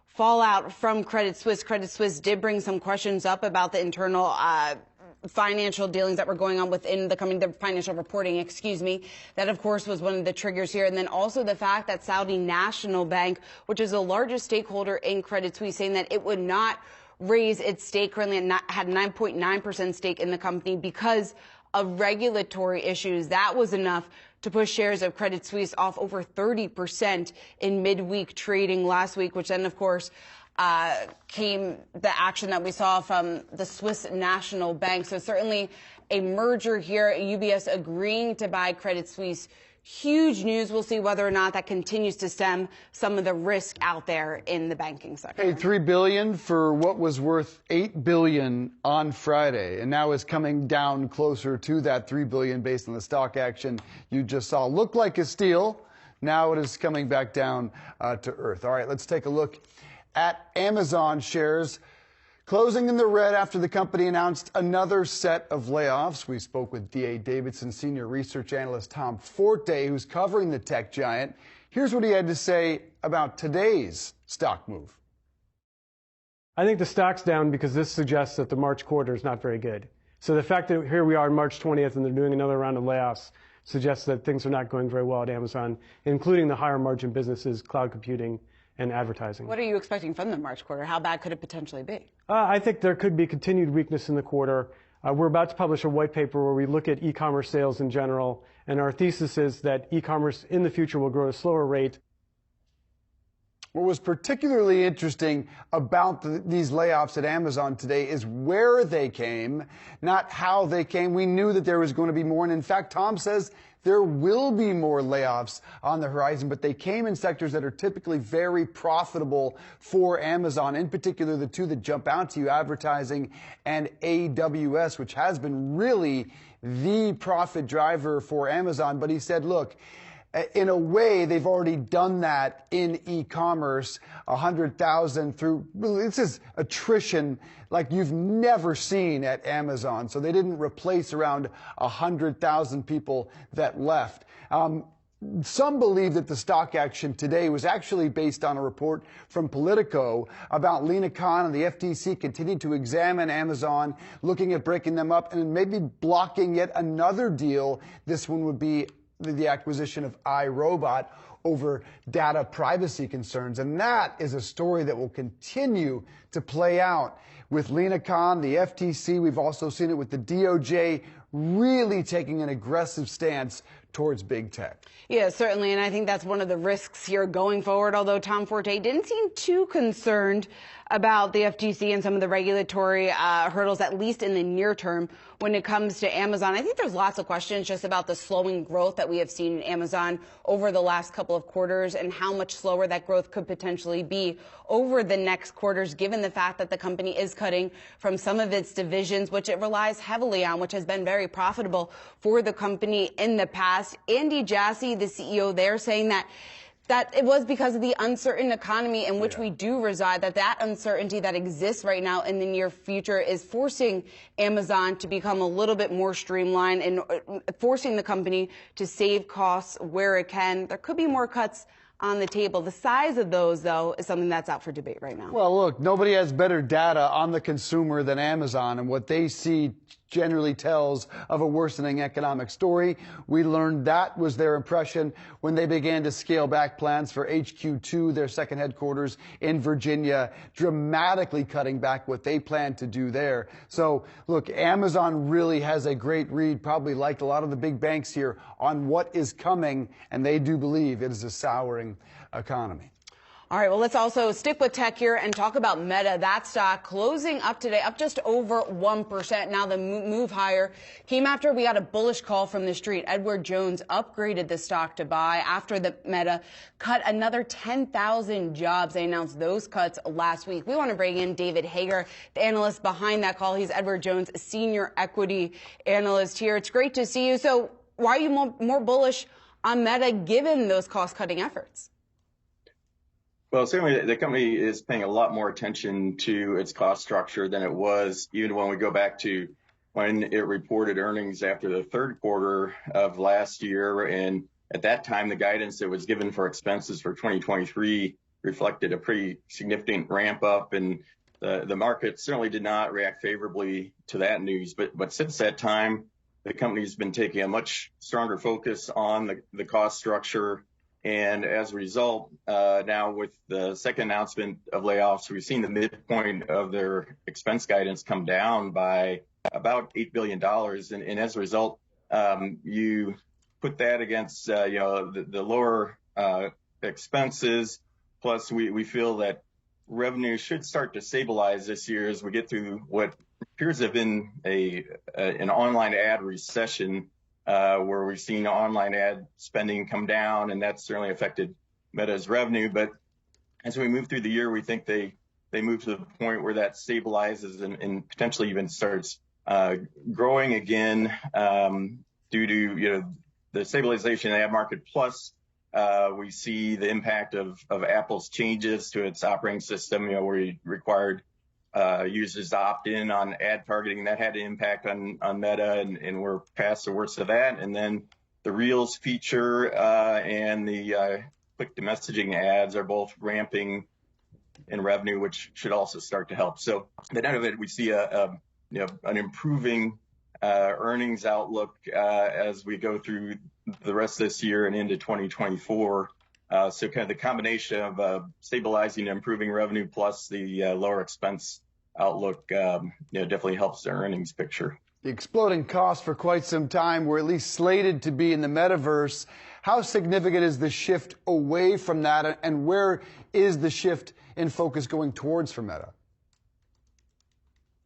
fallout from Credit Suisse did bring some questions up about the internal financial dealings that were going on within the financial reporting, that of course was one of the triggers here. And then also the fact that Saudi National Bank, which is the largest stakeholder in Credit Suisse, saying that it would not raise its stake, currently had 9.9% stake in the company because of regulatory issues. That was enough to push shares of Credit Suisse off over 30% in midweek trading last week, which then of course came the action that we saw from the Swiss National Bank. So certainly a merger here, UBS agreeing to buy Credit Suisse huge news. We'll see whether or not that continues to stem some of the risk out there in the banking sector. Paid $3 billion for what was worth $8 billion on Friday, and now is coming down closer to that $3 billion based on the stock action you just saw. Looked like a steal. Now it is coming back down to earth. All right, let's take a look at Amazon shares. Closing in the red after the company announced another set of layoffs. We spoke with D.A. Davidson senior research analyst Tom Forte, who's covering the tech giant. Here's what he had to say about today's stock move. I think the stock's down because this suggests that the March quarter is not very good. So the fact that here we are March 20th and they're doing another round of layoffs suggests that things are not going very well at Amazon, including the higher margin businesses, cloud computing, and advertising. What are you expecting from the March quarter? How bad could it potentially be? I think there could be continued weakness in the quarter. We're about to publish a white paper where we look at e-commerce sales in general, and our thesis is that e-commerce in the future will grow at a slower rate. What was particularly interesting about these layoffs at Amazon today is where they came, not how they came. We knew that there was going to be more, and in fact, Tom says there will be more layoffs on the horizon, but they came in sectors that are typically very profitable for Amazon, in particular the two that jump out to you, advertising and AWS, which has been really the profit driver for Amazon. But he said, look, in a way, they've already done that in e-commerce, 100,000 through, this is attrition like you've never seen at Amazon. So they didn't replace around 100,000 people that left. Some believe that the stock action today was actually based on a report from Politico about Lina Khan and the FTC continuing to examine Amazon, looking at breaking them up and maybe blocking yet another deal. This one would be the acquisition of iRobot over data privacy concerns. And that is a story that will continue to play out with Lina Khan, the FTC. We've also seen it with the DOJ really taking an aggressive stance towards big tech. Yeah, certainly. And I think that's one of the risks here going forward, although Tom Forte didn't seem too concerned about the FTC and some of the regulatory hurdles, at least in the near term, when it comes to Amazon. I think there's lots of questions just about the slowing growth that we have seen in Amazon over the last couple of quarters and how much slower that growth could potentially be over the next quarters, given the fact that the company is cutting from some of its divisions, which it relies heavily on, which has been very profitable for the company in the past. Andy Jassy, the CEO there, saying that it was because of the uncertain economy in which we do reside, that uncertainty that exists right now in the near future is forcing Amazon to become a little bit more streamlined and forcing the company to save costs where it can. There could be more cuts on the table. The size of those, though, is something that's out for debate right now. Well, look, nobody has better data on the consumer than Amazon, and what they see generally tells of a worsening economic story. We learned that was their impression when they began to scale back plans for HQ2, their second headquarters in Virginia, dramatically cutting back what they plan to do there. So, look, Amazon really has a great read, probably like a lot of the big banks here, on what is coming, and they do believe it is a souring economy. All right, well, let's also stick with tech here and talk about Meta. That stock closing up today, up just over 1%. Now the move higher came after we got a bullish call from the street. Edward Jones upgraded the stock to buy after the Meta cut another 10,000 jobs. They announced those cuts last week. We want to bring in David Hager, the analyst behind that call. He's Edward Jones' senior equity analyst here. It's great to see you. So why are you more bullish on Meta given those cost-cutting efforts? Well, certainly the company is paying a lot more attention to its cost structure than it was even when we go back to when it reported earnings after the third quarter of last year. And at that time, the guidance that was given for expenses for 2023 reflected a pretty significant ramp up, and the market certainly did not react favorably to that news. But since that time, the company's been taking a much stronger focus on the cost structure. And as a result, now with the second announcement of layoffs, we've seen the midpoint of their expense guidance come down by about $8 billion. And as a result, you put that against, the lower expenses. Plus, we feel that revenue should start to stabilize this year as we get through what appears to have been an online ad recession. where we've seen online ad spending come down, and that's certainly affected Meta's revenue. But as we move through the year, we think they move to the point where that stabilizes and potentially even starts growing again due to the stabilization of the ad market. Plus, we see the impact of Apple's changes to its operating system, where it required users to opt in on ad targeting. That had an impact on Meta, and we're past the worst of that. And then the Reels feature and the click-to-messaging ads are both ramping in revenue, which should also start to help. So at the end of it, we see an improving earnings outlook as we go through the rest of this year and into 2024. So kind of the combination of stabilizing and improving revenue plus the lower expense outlook definitely helps the earnings picture. The exploding costs for quite some time were at least slated to be in the metaverse. How significant is the shift away from that, and where is the shift in focus going towards for Meta?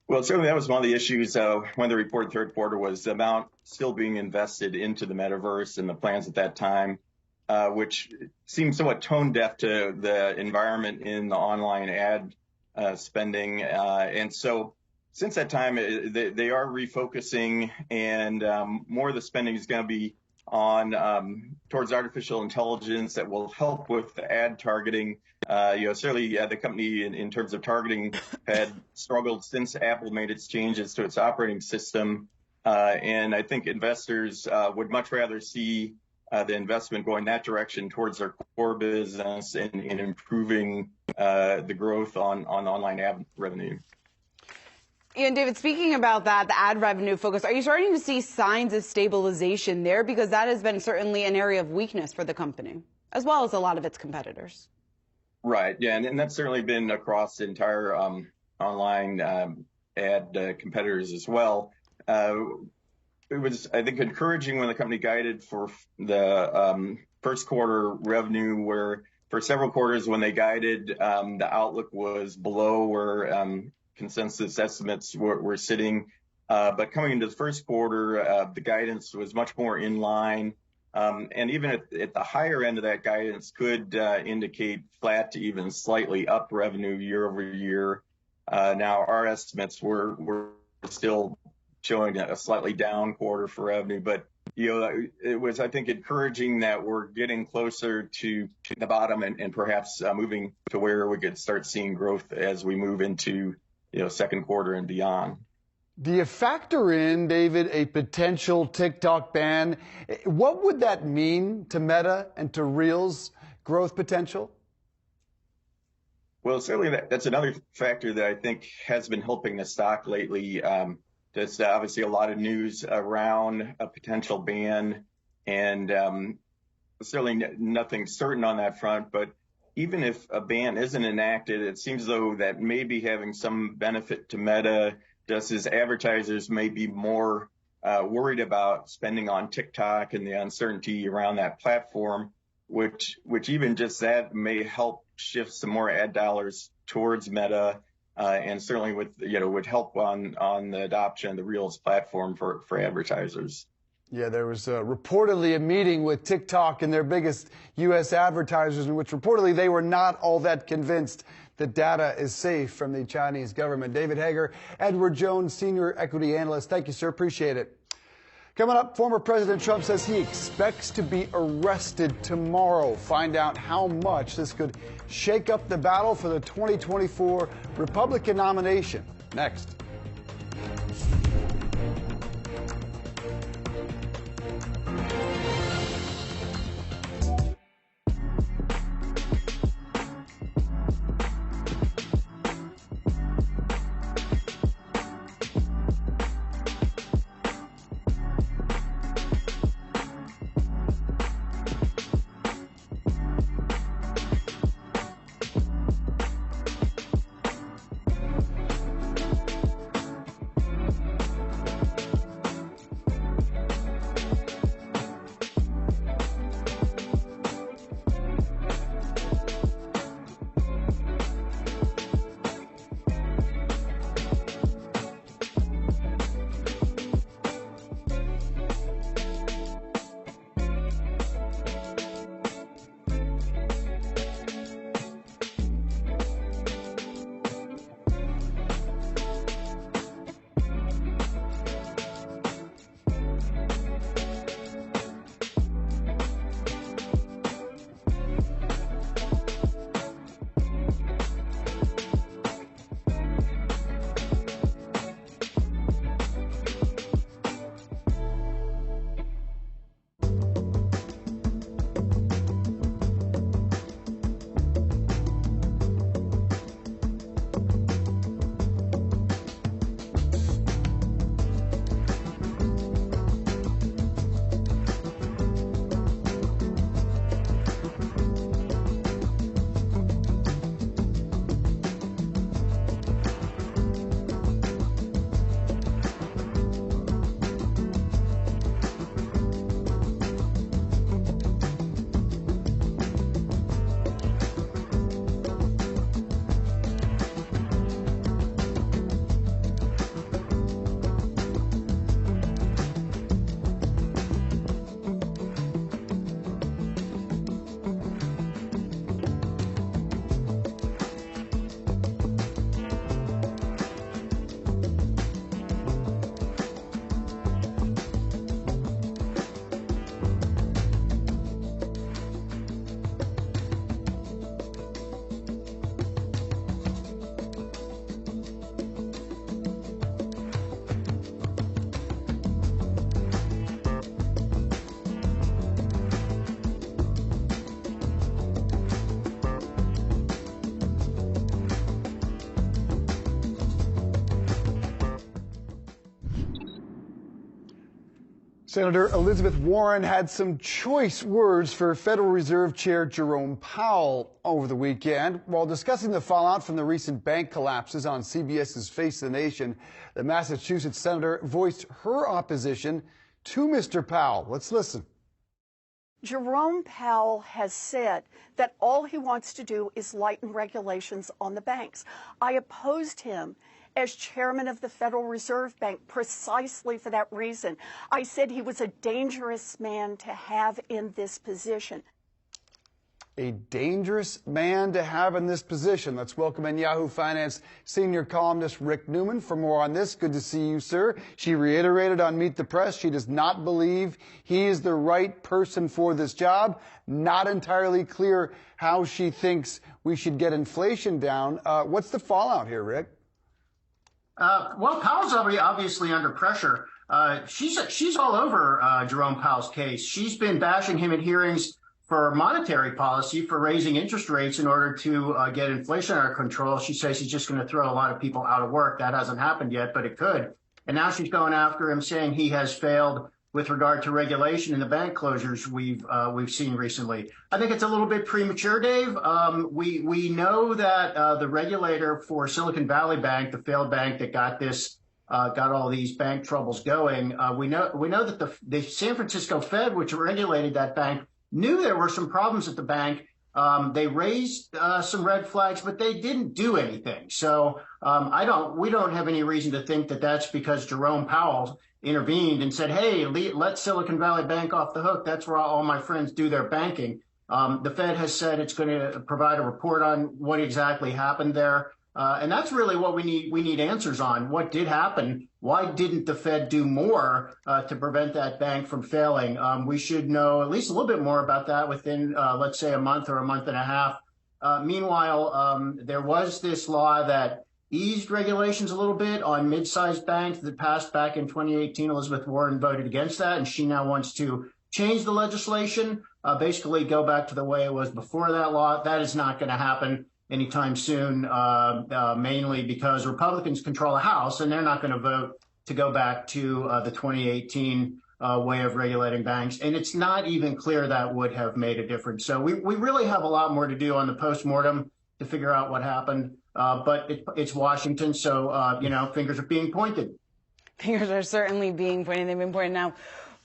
Well, certainly that was one of the issues when they reported third quarter was the amount still being invested into the metaverse and the plans at that time, which seemed somewhat tone deaf to the environment in the online ad spending. And so since that time, they are refocusing, and more of the spending is going to be on towards artificial intelligence that will help with the ad targeting. Certainly the company in terms of targeting had struggled since Apple made its changes to its operating system. And I think investors would much rather see the investment going that direction towards their core business and improving the growth on online ad revenue. And David, speaking about that, the ad revenue focus, are you starting to see signs of stabilization there? Because that has been certainly an area of weakness for the company, as well as a lot of its competitors. Right. Yeah. And that's certainly been across the entire online ad competitors as well. It was, I think, encouraging when the company guided for the first quarter revenue, where for several quarters when they guided, the outlook was below where consensus estimates were sitting. But coming into the first quarter, the guidance was much more in line. And even at the higher end of that guidance could indicate flat to even slightly up revenue year over year. Now, our estimates were still showing a slightly down quarter for revenue, but it was, I think, encouraging that we're getting closer to the bottom and perhaps moving to where we could start seeing growth as we move into second quarter and beyond. Do you factor in, David, a potential TikTok ban? What would that mean to Meta and to Reels' growth potential? Well, certainly that's another factor that I think has been helping the stock lately. There's obviously a lot of news around a potential ban, and certainly nothing certain on that front. But even if a ban isn't enacted, it seems though that may be having some benefit to Meta, just as advertisers may be more worried about spending on TikTok and the uncertainty around that platform, which even just that may help shift some more ad dollars towards Meta, and certainly would help on the adoption of the Reels platform for advertisers. Yeah, there was reportedly a meeting with TikTok and their biggest U.S. advertisers in which reportedly they were not all that convinced that data is safe from the Chinese government. David Hager, Edward Jones, Senior Equity Analyst. Thank you, sir. Appreciate it. Coming up, former President Trump says he expects to be arrested tomorrow. Find out how much this could shake up the battle for the 2024 Republican nomination. Next. Senator Elizabeth Warren had some choice words for Federal Reserve Chair Jerome Powell over the weekend. While discussing the fallout from the recent bank collapses on CBS's Face the Nation, the Massachusetts senator voiced her opposition to Mr. Powell. Let's listen. Jerome Powell has said that all he wants to do is lighten regulations on the banks. I opposed him as chairman of the Federal Reserve Bank precisely for that reason. I said he was a dangerous man to have in this position. A dangerous man to have in this position. Let's welcome in Yahoo Finance senior columnist Rick Newman for more on this. Good to see you, sir. She reiterated on Meet the Press she does not believe he is the right person for this job. Not entirely clear how she thinks we should get inflation down. What's the fallout here, Rick? Well, Powell's obviously under pressure. She's all over Jerome Powell's case. She's been bashing him in hearings for monetary policy, for raising interest rates in order to get inflation under control. She says he's just going to throw a lot of people out of work. That hasn't happened yet, but it could. And now she's going after him, saying he has failed with regard to regulation in the bank closures we've seen recently. I think it's a little bit premature, Dave. We know that the regulator for Silicon Valley Bank, the failed bank that got all these bank troubles going, we know that the San Francisco Fed, which regulated that bank, knew there were some problems at the bank. They raised some red flags, but they didn't do anything. So we don't have any reason to think that that's because Jerome Powell intervened and said, hey, let Silicon Valley Bank off the hook. That's where all my friends do their banking. The Fed has said it's going to provide a report on what exactly happened there. And that's really what we need. We need answers on what did happen. Why didn't the Fed do more to prevent that bank from failing? We should know at least a little bit more about that within, let's say, a month or a month and a half. Meanwhile, there was this law that eased regulations a little bit on mid-sized banks that passed back in 2018. Elizabeth Warren voted against that, and she now wants to change the legislation, basically go back to the way it was before that law. That is not going to happen anytime soon, mainly because Republicans control the House, and they're not going to vote to go back to the 2018 way of regulating banks. And it's not even clear that would have made a difference. So we really have a lot more to do on the postmortem to figure out what happened. But it's Washington, so, fingers are being pointed. Fingers are certainly being pointed. They've been pointed now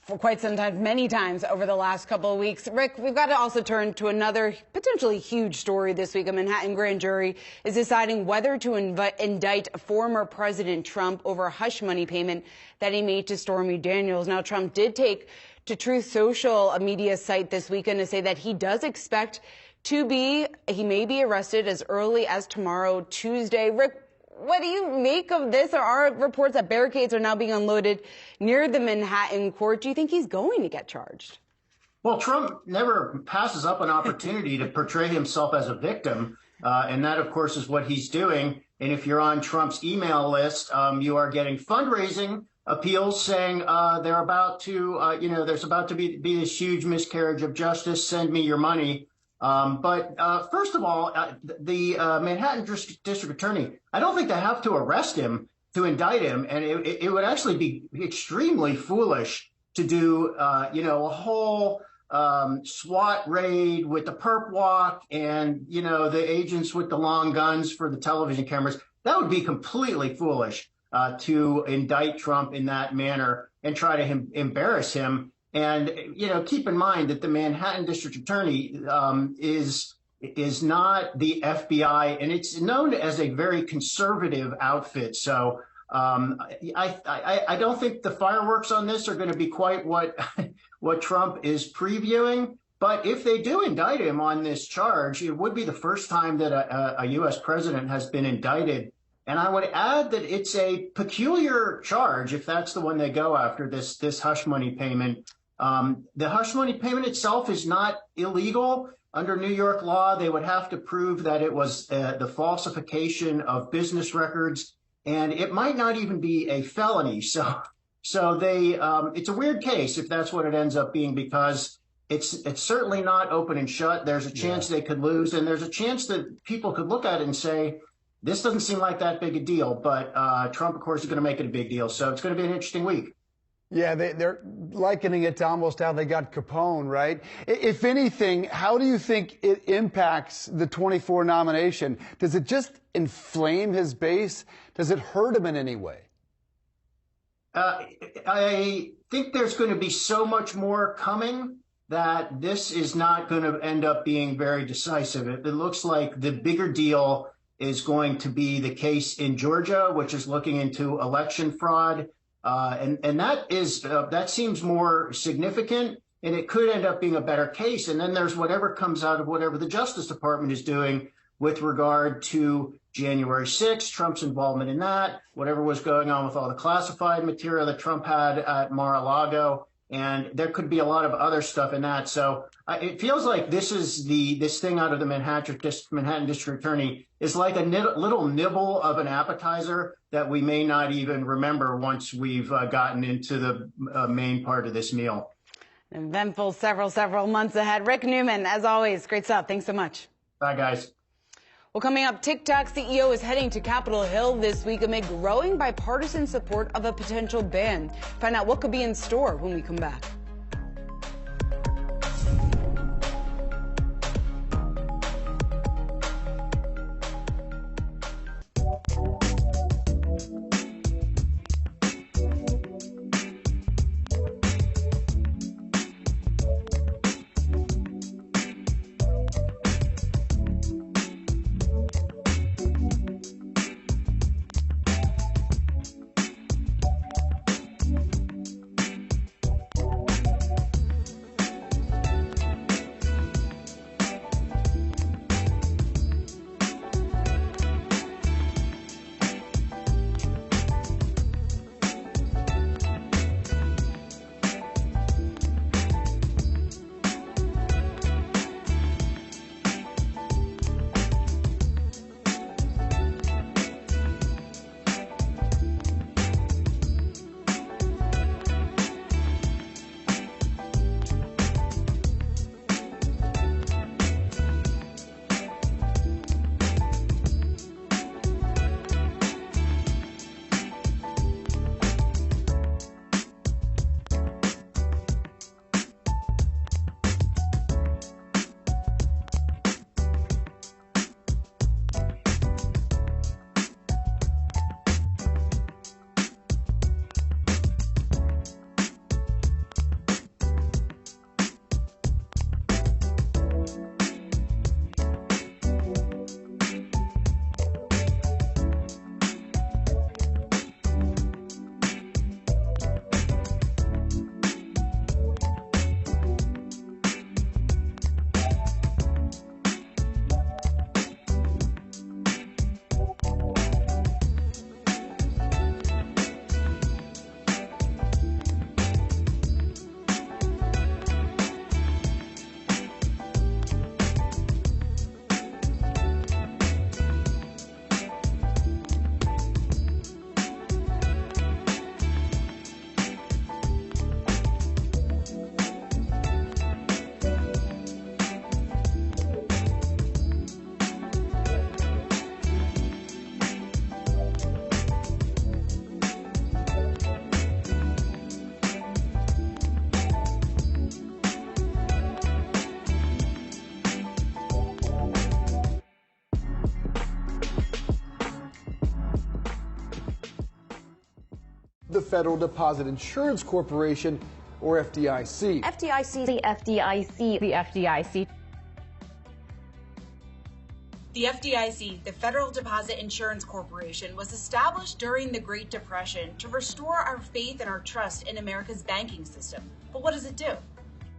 for quite some time, many times over the last couple of weeks. Rick, we've got to also turn to another potentially huge story this week. A Manhattan grand jury is deciding whether to indict former President Trump over a hush money payment that he made to Stormy Daniels. Now, Trump did take to Truth Social, a media site this weekend, to say that he does expect he may be arrested as early as tomorrow, Tuesday. Rick, what do you make of this? There are reports that barricades are now being unloaded near the Manhattan court. Do you think he's going to get charged? Well, Trump never passes up an opportunity to portray himself as a victim. And that, of course, is what he's doing. And if you're on Trump's email list, you are getting fundraising appeals saying there's about to be this huge miscarriage of justice. Send me your money. But first of all, the Manhattan District Attorney, I don't think they have to arrest him to indict him. And it would actually be extremely foolish to do, a whole SWAT raid with the perp walk and, the agents with the long guns for the television cameras. That would be completely foolish to indict Trump in that manner and try to embarrass him. And, keep in mind that the Manhattan District Attorney is not the FBI, and it's known as a very conservative outfit. So I don't think the fireworks on this are going to be quite what Trump is previewing. But if they do indict him on this charge, it would be the first time that a U.S. president has been indicted. And I would add that it's a peculiar charge if that's the one they go after, this hush money payment. The hush money payment itself is not illegal. Under New York law, they would have to prove that it was the falsification of business records, and it might not even be a felony. So it's a weird case if that's what it ends up being, because it's certainly not open and shut. There's a chance they could lose, and there's a chance that people could look at it and say, this doesn't seem like that big a deal. But Trump, of course, is going to make it a big deal. So it's going to be an interesting week. Yeah, they're likening it to almost how they got Capone, right? If anything, how do you think it impacts the 24 nomination? Does it just inflame his base? Does it hurt him in any way? I think there's going to be so much more coming that this is not going to end up being very decisive. It looks like the bigger deal is going to be the case in Georgia, which is looking into election fraud. And that seems more significant, and it could end up being a better case. And then there's whatever comes out of whatever the Justice Department is doing with regard to January 6th, Trump's involvement in that, whatever was going on with all the classified material that Trump had at Mar-a-Lago. And there could be a lot of other stuff in that. So it feels like this thing out of the Manhattan District Attorney is like a little nibble of an appetizer that we may not even remember once we've gotten into the main part of this meal. Eventful several months ahead. Rick Newman, as always, great stuff. Thanks so much. Bye, guys. Well, coming up, TikTok CEO is heading to Capitol Hill this week amid growing bipartisan support of a potential ban. Find out what could be in store when we come back. The Federal Deposit Insurance Corporation, or FDIC. FDIC. The FDIC. The FDIC. The FDIC, the Federal Deposit Insurance Corporation, was established during the Great Depression to restore our faith and our trust in America's banking system. But what does it do?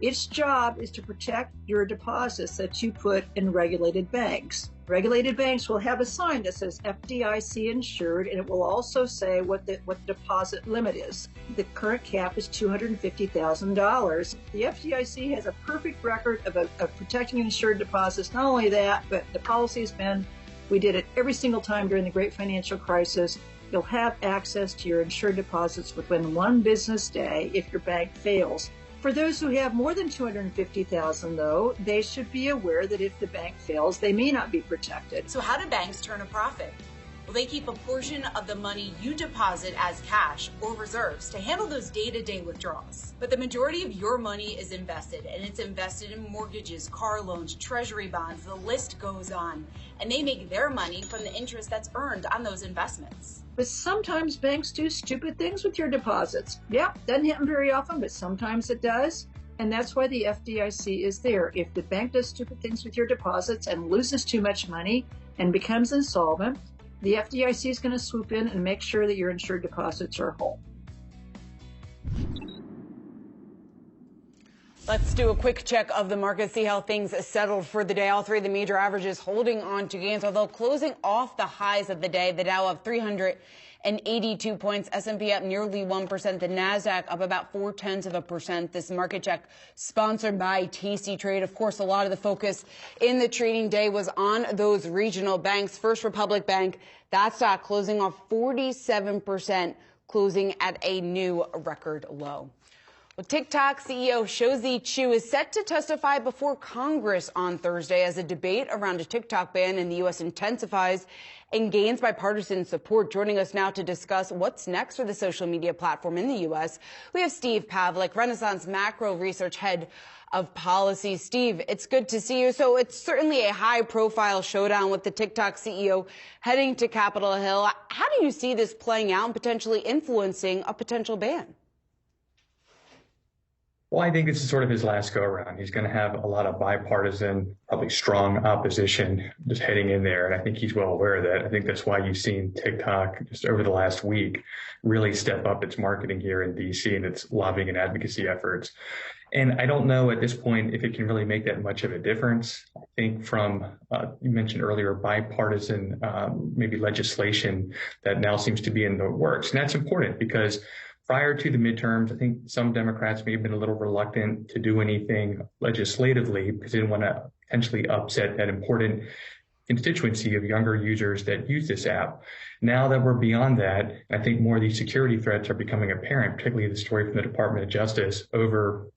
Its job is to protect your deposits that you put in regulated banks. Regulated banks will have a sign that says FDIC insured, and it will also say what the deposit limit is. The current cap is $250,000. The FDIC has a perfect record of protecting insured deposits. Not only that, but the policy's been, we did it every single time during the Great Financial Crisis. You'll have access to your insured deposits within one business day if your bank fails. For those who have more than $250,000, though, they should be aware that if the bank fails, they may not be protected. So how do banks turn a profit? Well, they keep a portion of the money you deposit as cash or reserves to handle those day-to-day withdrawals. But the majority of your money is invested, and it's invested in mortgages, car loans, treasury bonds, the list goes on. And they make their money from the interest that's earned on those investments. But sometimes banks do stupid things with your deposits. Yeah, doesn't happen very often, but sometimes it does. And that's why the FDIC is there. If the bank does stupid things with your deposits and loses too much money and becomes insolvent, the FDIC is going to swoop in and make sure that your insured deposits are whole. Let's do a quick check of the market, see how things settled for the day. All three of the major averages holding on to gains, although closing off the highs of the day. The Dow up 382 points, S&P up nearly 1%, the Nasdaq up about 0.4%. This market check sponsored by Tasty Trade. Of course, a lot of the focus in the trading day was on those regional banks. First Republic Bank, that stock closing off 47%, closing at a new record low. Well, TikTok CEO Shouzi Chu is set to testify before Congress on Thursday as a debate around a TikTok ban in the U.S. intensifies and gains bipartisan support. Joining us now to discuss what's next for the social media platform in the U.S., we have Steve Pavlik, Renaissance Macro Research Head of Policy. Steve, it's good to see you. So it's certainly a high-profile showdown with the TikTok CEO heading to Capitol Hill. How do you see this playing out and potentially influencing a potential ban? Well, I think this is sort of his last go-around. He's going to have a lot of bipartisan, probably strong opposition just heading in there, and I think he's well aware of that. I think that's why you've seen TikTok just over the last week really step up its marketing here in D.C. and its lobbying and advocacy efforts. And I don't know at this point if it can really make that much of a difference. I think from, you mentioned earlier, bipartisan maybe legislation that now seems to be in the works. And that's important because prior to the midterms, I think some Democrats may have been a little reluctant to do anything legislatively because they didn't want to potentially upset that important constituency of younger users that use this app. Now that we're beyond that, I think more of these security threats are becoming apparent, particularly the story from the Department of Justice over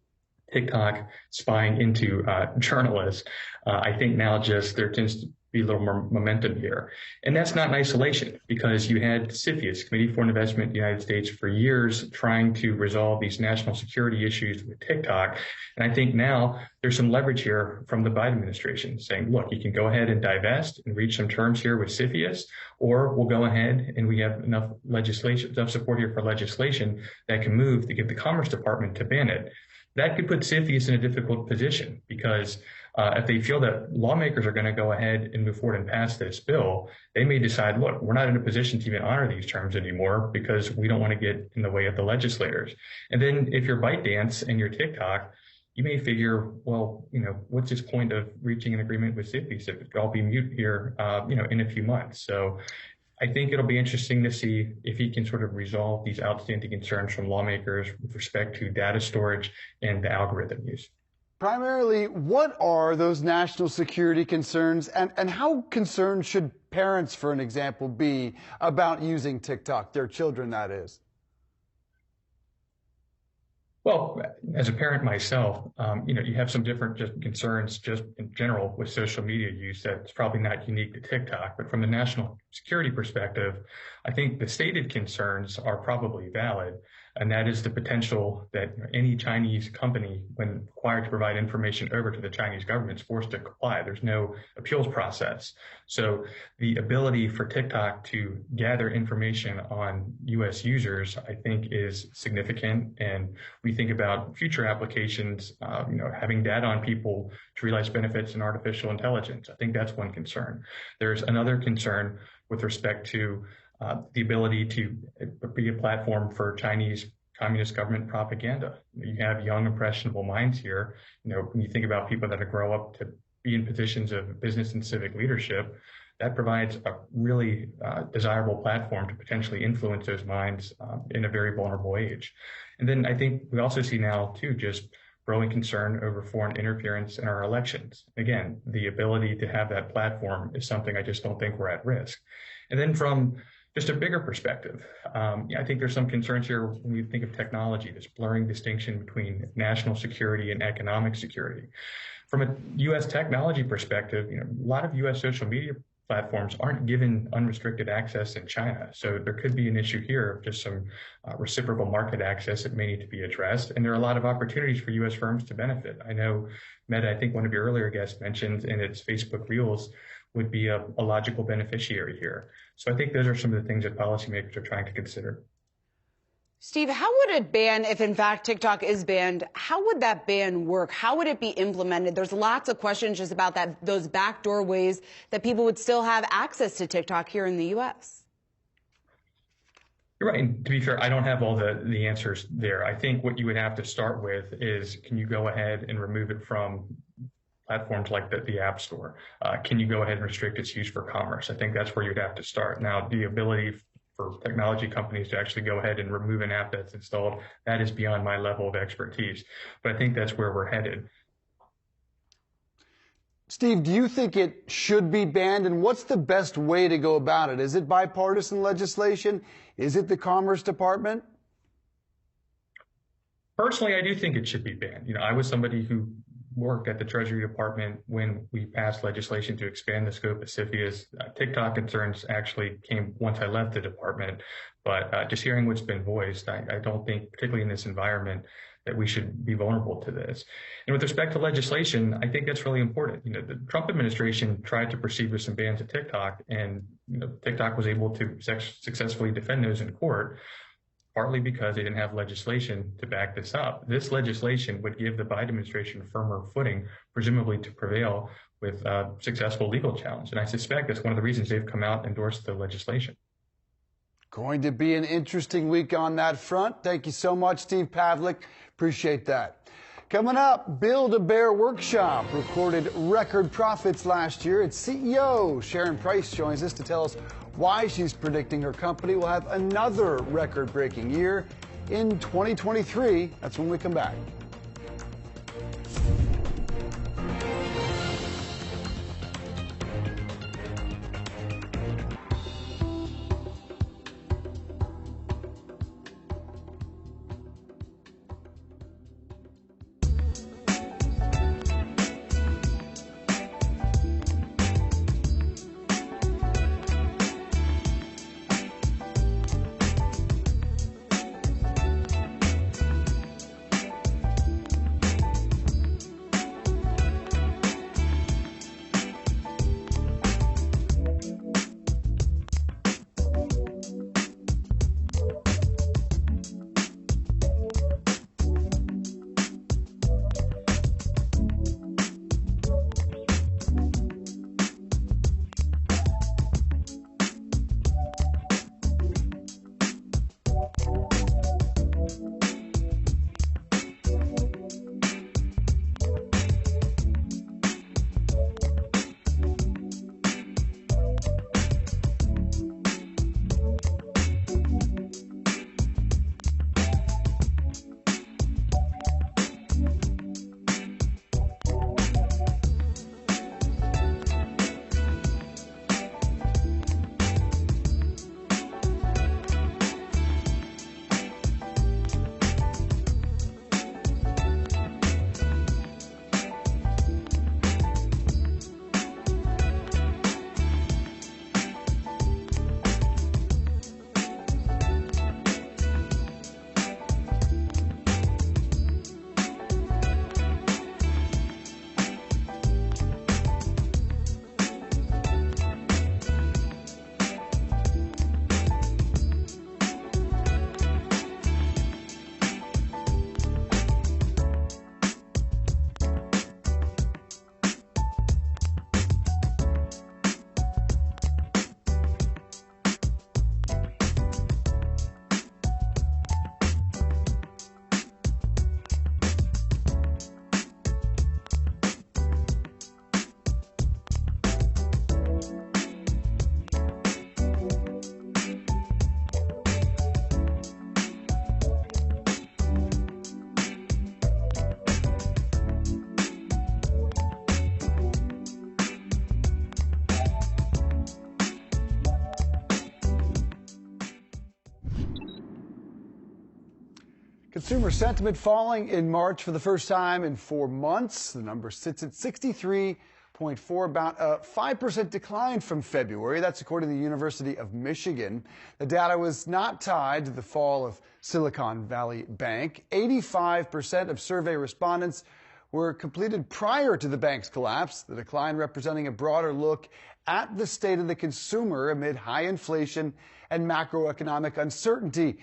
TikTok spying into journalists. I think now just there tends to be a little more momentum here. And that's not in isolation because you had CFIUS, Committee for Investment in the United States, for years trying to resolve these national security issues with TikTok. And I think now there's some leverage here from the Biden administration saying, look, you can go ahead and divest and reach some terms here with CFIUS, or we'll go ahead and we have enough legislation, enough support here for legislation that can move to get the Commerce Department to ban it. That could put CFIUS in a difficult position because if they feel that lawmakers are going to go ahead and move forward and pass this bill, they may decide, look, we're not in a position to even honor these terms anymore because we don't want to get in the way of the legislators. And then if you're ByteDance and you're TikTok, you may figure, well, what's this point of reaching an agreement with CFIUS if it'll all be mute here, in a few months. So I think it'll be interesting to see if he can sort of resolve these outstanding concerns from lawmakers with respect to data storage and the algorithm use. Primarily, what are those national security concerns, and how concerned should parents, for an example, be about using TikTok, their children, that is? Well, as a parent myself, you have some different just concerns just in general with social media use that's probably not unique to TikTok. But from the national security perspective, I think the stated concerns are probably valid. And that is the potential that any Chinese company, when required to provide information over to the Chinese government, is forced to comply. There's no appeals process. So the ability for TikTok to gather information on U.S. users, I think, is significant. And we think about future applications, having data on people to realize benefits in artificial intelligence. I think that's one concern. There's another concern with respect to the ability to be a platform for Chinese communist government propaganda. You have young, impressionable minds here. When you think about people that grow up to be in positions of business and civic leadership, that provides a really desirable platform to potentially influence those minds in a very vulnerable age. And then I think we also see now, too, just growing concern over foreign interference in our elections. Again, the ability to have that platform is something I just don't think we're at risk. And then from just a bigger perspective, I think there's some concerns here when we think of technology, this blurring distinction between national security and economic security. From a U.S. technology perspective, a lot of U.S. social media platforms aren't given unrestricted access in China. So there could be an issue here of just some reciprocal market access that may need to be addressed. And there are a lot of opportunities for U.S. firms to benefit. I know, Meta, I think one of your earlier guests mentioned in its Facebook Reels would be a logical beneficiary here. So I think those are some of the things that policymakers are trying to consider. Steve, how would it ban, if in fact TikTok is banned, how would that ban work? How would it be implemented? There's lots of questions just about those backdoor ways that people would still have access to TikTok here in the U.S. You're right. And to be fair, I don't have all the answers there. I think what you would have to start with is, can you go ahead and remove it from platforms like the App Store? Can you go ahead and restrict its use for commerce? I think that's where you'd have to start. Now, the ability for technology companies to actually go ahead and remove an app that's installed, that is beyond my level of expertise. But I think that's where we're headed. Steve, do you think it should be banned? And what's the best way to go about it? Is it bipartisan legislation? Is it the Commerce Department? Personally, I do think it should be banned. I was somebody who worked at the Treasury Department when we passed legislation to expand the scope of CFIUS. TikTok concerns actually came once I left the department, but just hearing what's been voiced, I don't think, particularly in this environment, that we should be vulnerable to this. And with respect to legislation, I think that's really important. The Trump administration tried to proceed with some bans of TikTok, and TikTok was able to successfully defend those in court, partly because they didn't have legislation to back this up. This legislation would give the Biden administration a firmer footing, presumably to prevail with a successful legal challenge. And I suspect that's one of the reasons they've come out and endorsed the legislation. Going to be an interesting week on that front. Thank you so much, Steve Pavlik. Appreciate that. Coming up, Build-A-Bear Workshop recorded record profits last year. Its CEO, Sharon Price, joins us to tell us why she's predicting her company will have another record-breaking year in 2023. That's when we come back. Consumer sentiment falling in March for the first time in 4 months. The number sits at 63 0.4, about a 5% decline from February. That's according to the University of Michigan. The data was not tied to the fall of Silicon Valley Bank. 85% of survey respondents were completed prior to the bank's collapse, the decline representing a broader look at the state of the consumer amid high inflation and macroeconomic uncertainty.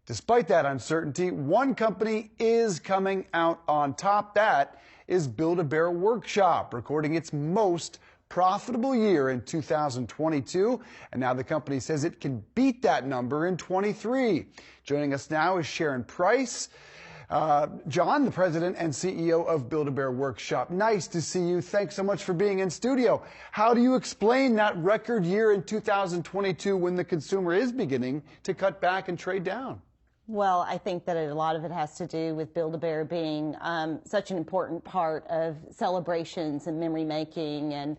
Despite that uncertainty, one company is coming out on top. That is Build-A-Bear Workshop, recording its most profitable year in 2022. And now the company says it can beat that number in 23. Joining us now is Sharon Price. John, the president and CEO of Build-A-Bear Workshop. Nice to see you. Thanks so much for being in studio. How do you explain that record year in 2022 when the consumer is beginning to cut back and trade down? Well, I think that a lot of it has to do with Build-A-Bear being such an important part of celebrations and memory making. And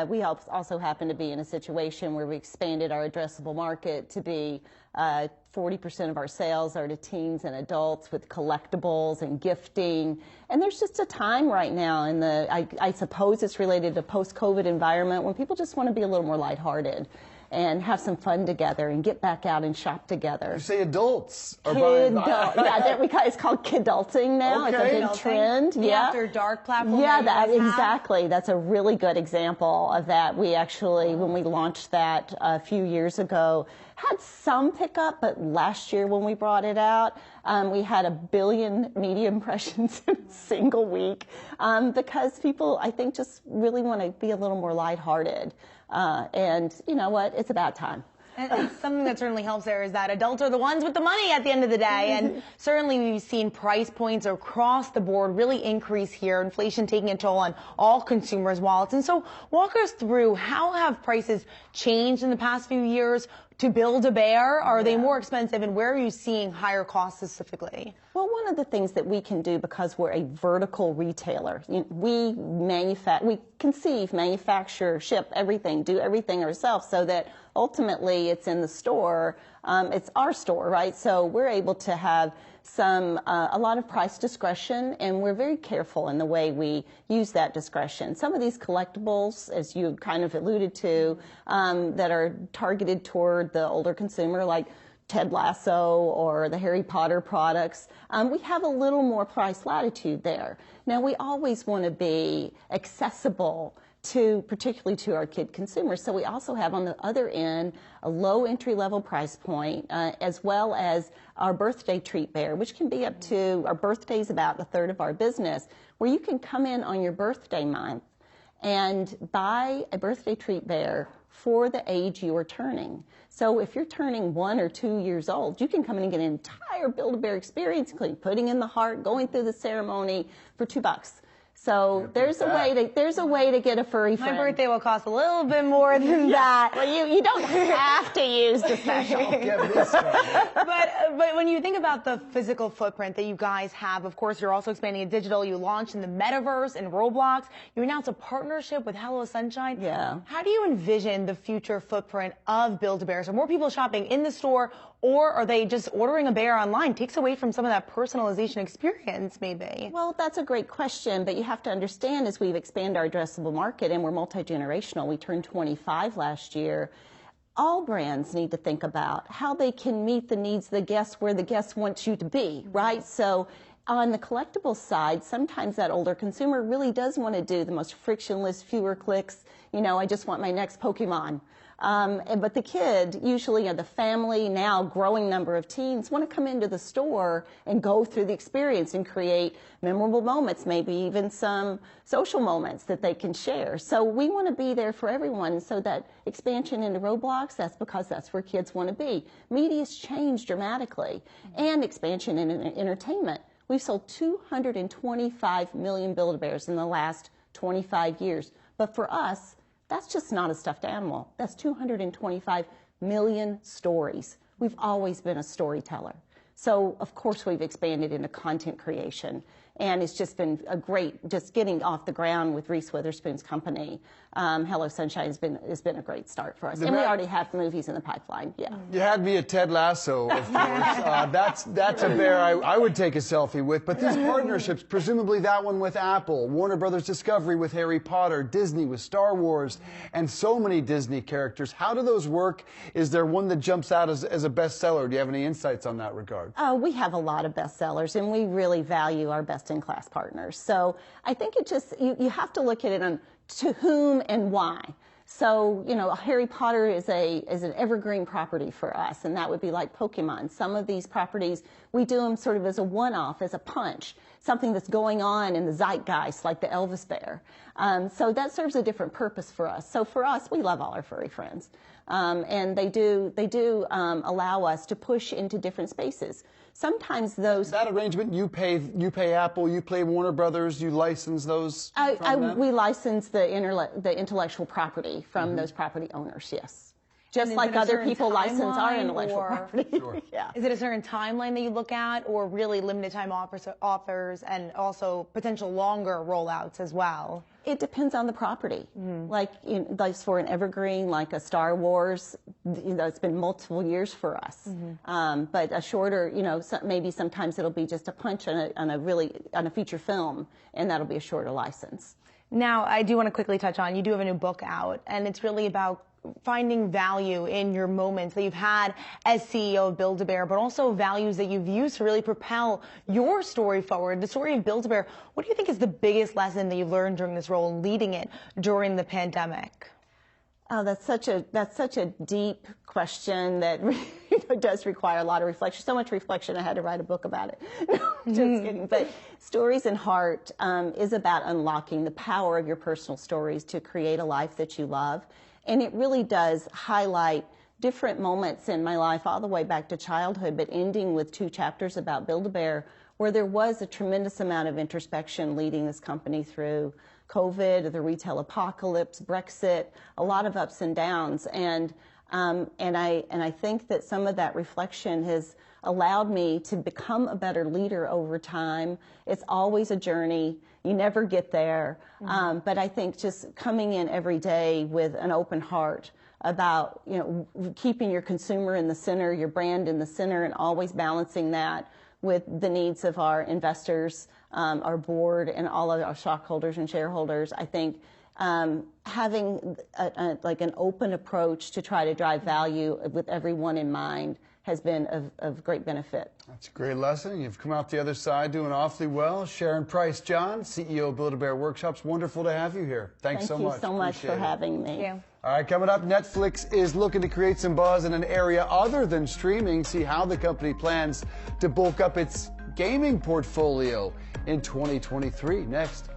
we also happen to be in a situation where we expanded our addressable market to be 40% of our sales are to teens and adults with collectibles and gifting. And there's just a time right now in the, I suppose it's related to post-COVID environment when people just want to be a little more lighthearted and have some fun together and get back out and shop together. You say adults. It's called kidulting now. Okay. It's a big trend. The After Dark platform. Yeah, exactly. That's a really good example of that. We actually, when we launched that a few years ago, had some pickup, but last year when we brought it out, we had 1 billion media impressions in a single week because people, I think, just really want to be a little more lighthearted. And you know what? It's about time. And something that certainly helps there is that adults are the ones with the money at the end of the day. And certainly we've seen price points across the board really increase here, inflation taking a toll on all consumers' wallets. And so walk us through, how have prices changed in the past few years to Build-A-Bear? Are they more expensive, and where are you seeing higher costs specifically? Well, one of the things that we can do, because we're a vertical retailer, we conceive, manufacture, ship everything, do everything ourselves, so that ultimately it's in the store. It's our store, right? So we're able to have a lot of price discretion, and we're very careful in the way we use that discretion. Some of these collectibles, as you kind of alluded to, that are targeted toward the older consumer, like Ted Lasso or the Harry Potter products, we have a little more price latitude there. Now, we always want to be accessible particularly to our kid consumers. So we also have on the other end a low entry-level price point, as well as our birthday treat bear, which can be up to, our birthday's about a third of our business, where you can come in on your birthday month and buy a birthday treat bear for the age you are turning. So if you're turning 1 or 2 years old, you can come in and get an entire Build-A-Bear experience, including putting in the heart, going through the ceremony for $2. So there's a way to get a furry friend. My birthday will cost a little bit more than that. Well, you don't have to use the special. But when you think about the physical footprint that you guys have, of course, you're also expanding in digital. You launched in the metaverse and Roblox. You announced a partnership with Hello Sunshine. Yeah. How do you envision the future footprint of Build-A-Bear? Are more people shopping in the store, or are they just ordering a bear online? Takes away from some of that personalization experience, maybe. Well, that's a great question, but you have to understand, as we've expanded our addressable market and we're multi-generational, we turned 25 last year, all brands need to think about how they can meet the needs of the guests where the guest wants you to be, right? So on the collectible side, sometimes that older consumer really does want to do the most frictionless, fewer clicks. I just want my next Pokemon. But the kid, usually the family, now growing number of teens, want to come into the store and go through the experience and create memorable moments, maybe even some social moments that they can share. So we want to be there for everyone. So that expansion into Roblox, that's because that's where kids want to be. Media's changed dramatically, and expansion in entertainment. We've sold 225 million Build-A-Bears in the last 25 years. But for us, that's just not a stuffed animal. That's 225 million stories. We've always been a storyteller. So, of course, we've expanded into content creation. And it's just been a great, just getting off the ground with Reese Witherspoon's company. Hello Sunshine has been a great start for us. And we already have movies in the pipeline, yeah. You had me at Ted Lasso, of course. That's a bear I would take a selfie with. But these partnerships, presumably that one with Apple, Warner Brothers Discovery with Harry Potter, Disney with Star Wars, and so many Disney characters. How do those work? Is there one that jumps out as a bestseller? Do you have any insights on that regard? We have a lot of bestsellers, and we really value our best-in-class partners. So I think it just, you have to look at it on to whom and why. So, you know, Harry Potter is an evergreen property for us, and that would be like Pokemon. Some of these properties, we do them sort of as a one-off, as a punch, something that's going on in the zeitgeist, like the Elvis bear. So that serves a different purpose for us. So for us, we love all our furry friends. And they do allow us to push into different spaces. Sometimes those... That arrangement, you pay Apple, you pay Warner Brothers, you license those from them? We license the intellectual property from those property owners, yes. Just like other people license our intellectual property. Sure. Yeah. Is it a certain timeline that you look at, or really limited time offers and also potential longer rollouts as well? It depends on the property. Like for an evergreen, like a Star Wars, it's been multiple years for us. But a shorter, maybe sometimes it'll be just a punch on a feature film, and that'll be a shorter license. Now, I do want to quickly touch on, you do have a new book out, and it's really about finding value in your moments that you've had as CEO of Build-A-Bear, but also values that you've used to really propel your story forward. The story of Build-A-Bear, what do you think is the biggest lesson that you've learned during this role and leading it during the pandemic? Oh, that's such a deep question that does require a lot of reflection. So much reflection, I had to write a book about it. Just kidding. But Stories in Heart is about unlocking the power of your personal stories to create a life that you love. And it really does highlight different moments in my life, all the way back to childhood, but ending with 2 chapters about Build-A-Bear, where there was a tremendous amount of introspection leading this company through COVID, the retail apocalypse, Brexit, a lot of ups and downs. And I think that some of that reflection has allowed me to become a better leader over time. It's always a journey. You never get there. But I think just coming in every day with an open heart about, keeping your consumer in the center, your brand in the center, and always balancing that with the needs of our investors, our board, and all of our stockholders and shareholders. I think having an open approach to try to drive value with everyone in mind has been of great benefit. That's a great lesson. You've come out the other side doing awfully well. Sharon Price John, CEO of Build-A-Bear Workshops. Wonderful to have you here. Thanks so much. Thank you so much for having me. Thank you. All right, coming up, Netflix is looking to create some buzz in an area other than streaming. See how the company plans to bulk up its gaming portfolio in 2023. Next.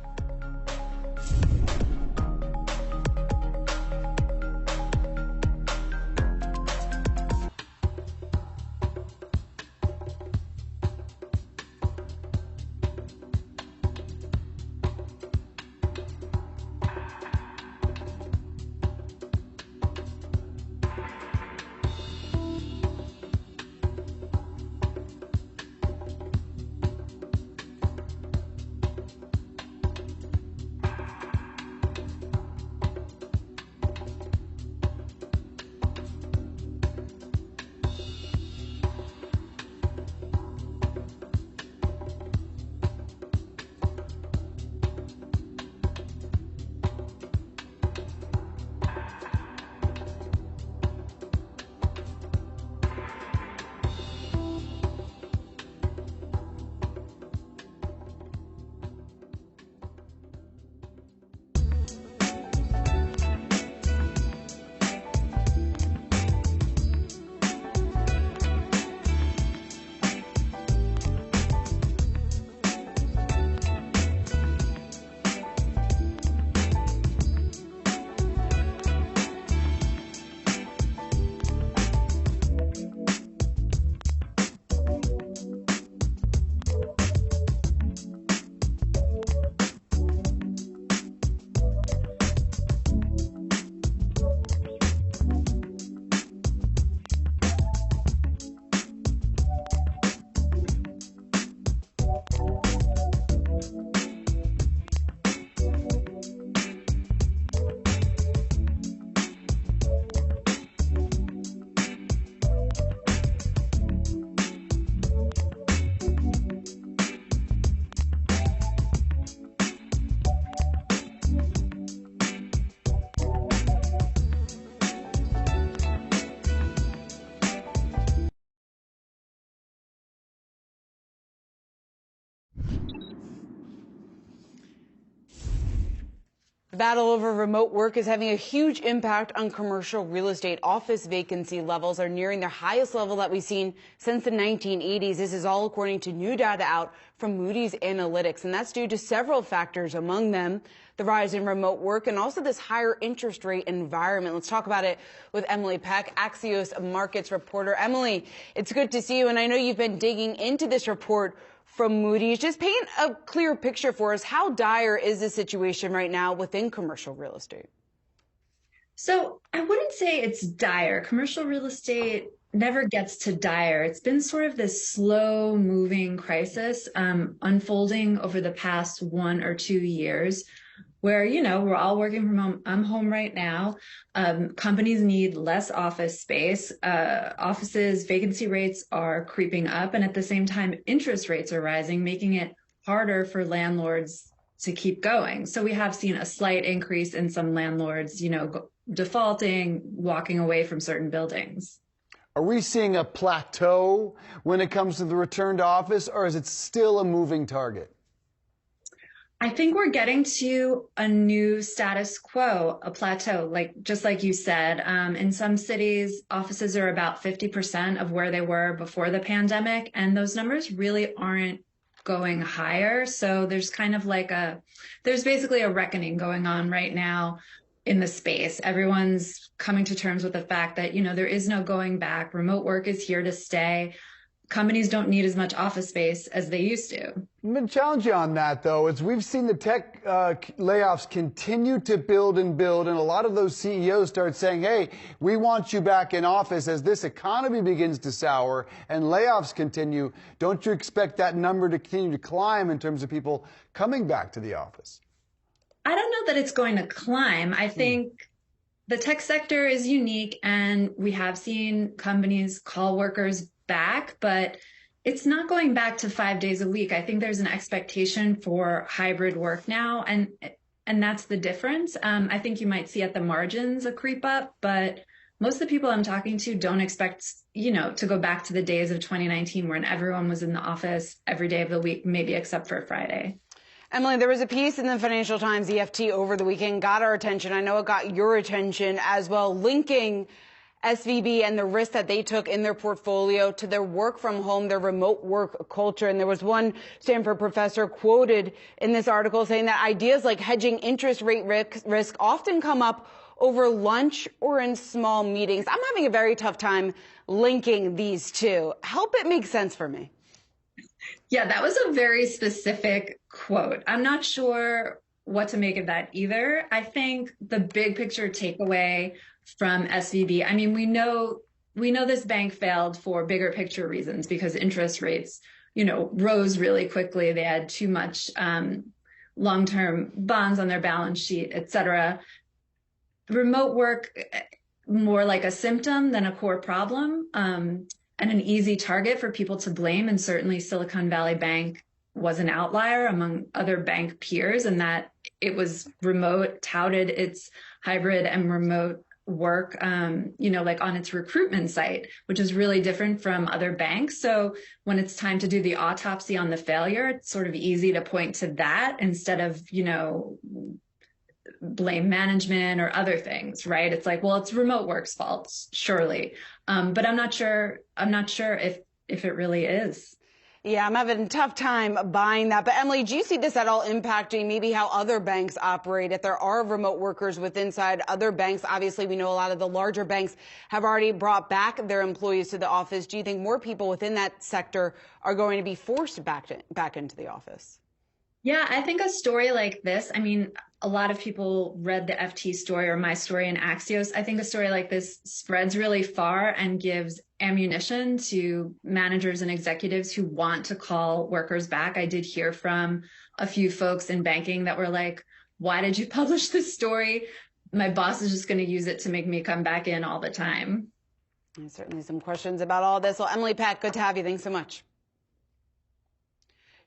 The battle over remote work is having a huge impact on commercial real estate. Office vacancy levels are nearing their highest level that we've seen since the 1980s. This is all according to new data out from Moody's Analytics, and that's due to several factors, among them the rise in remote work and also this higher interest rate environment. Let's talk about it with Emily Peck, Axios Markets reporter. Emily, it's good to see you, and I know you've been digging into this report from Moody's. Just paint a clear picture for us. How dire is the situation right now within commercial real estate? So I wouldn't say it's dire. Commercial real estate never gets to dire. It's been sort of this slow moving crisis unfolding over the past 1 or 2 years where, we're all working from home. I'm home right now. Companies need less office space. Offices, vacancy rates are creeping up. And at the same time, interest rates are rising, making it harder for landlords to keep going. So we have seen a slight increase in some landlords, defaulting, walking away from certain buildings. Are we seeing a plateau when it comes to the return to office, or is it still a moving target? I think we're getting to a new status quo, a plateau, just like you said. In some cities, offices are about 50% of where they were before the pandemic, and those numbers really aren't going higher. So there's kind of there's basically a reckoning going on right now in the space. Everyone's coming to terms with the fact that, there is no going back. Remote work is here to stay. Companies don't need as much office space as they used to. I'm going to challenge you on that, though, as we've seen the tech layoffs continue to build, and a lot of those CEOs start saying, hey, we want you back in office as this economy begins to sour and layoffs continue. Don't you expect that number to continue to climb in terms of people coming back to the office? I don't know that it's going to climb. I think the tech sector is unique, and we have seen companies call workers back, but it's not going back to 5 days a week. I think there's an expectation for hybrid work now, and that's the difference. I think you might see at the margins a creep up, but most of the people I'm talking to don't expect, to go back to the days of 2019 when everyone was in the office every day of the week, maybe except for Friday. Emily, there was a piece in the Financial Times EFT over the weekend, got our attention. I know it got your attention as well, linking SVB and the risk that they took in their portfolio to their work from home, their remote work culture. And there was one Stanford professor quoted in this article saying that ideas like hedging interest rate risk often come up over lunch or in small meetings. I'm having a very tough time linking these two. Help it make sense for me. Yeah, that was a very specific quote. I'm not sure what to make of that either. I think the big picture takeaway from SVB, I mean, we know this bank failed for bigger picture reasons because interest rates, rose really quickly. They had too much long-term bonds on their balance sheet, et cetera. Remote work, more like a symptom than a core problem, and an easy target for people to blame. And certainly Silicon Valley Bank was an outlier among other bank peers, and that it was remote, touted its hybrid and remote work, on its recruitment site, which is really different from other banks. So when it's time to do the autopsy on the failure, it's sort of easy to point to that instead of, blame management or other things, right? It's like, well, it's remote work's fault, surely. But I'm not sure if it really is. Yeah, I'm having a tough time buying that. But Emily, do you see this at all impacting maybe how other banks operate? If there are remote workers inside other banks, obviously we know a lot of the larger banks have already brought back their employees to the office. Do you think more people within that sector are going to be forced back into the office? Yeah, I think a story like this, I mean, a lot of people read the FT story or my story in Axios. I think a story like this spreads really far and gives ammunition to managers and executives who want to call workers back. I did hear from a few folks in banking that were like, why did you publish this story? My boss is just going to use it to make me come back in all the time. And certainly some questions about all this. Well, Emily Peck, good to have you. Thanks so much.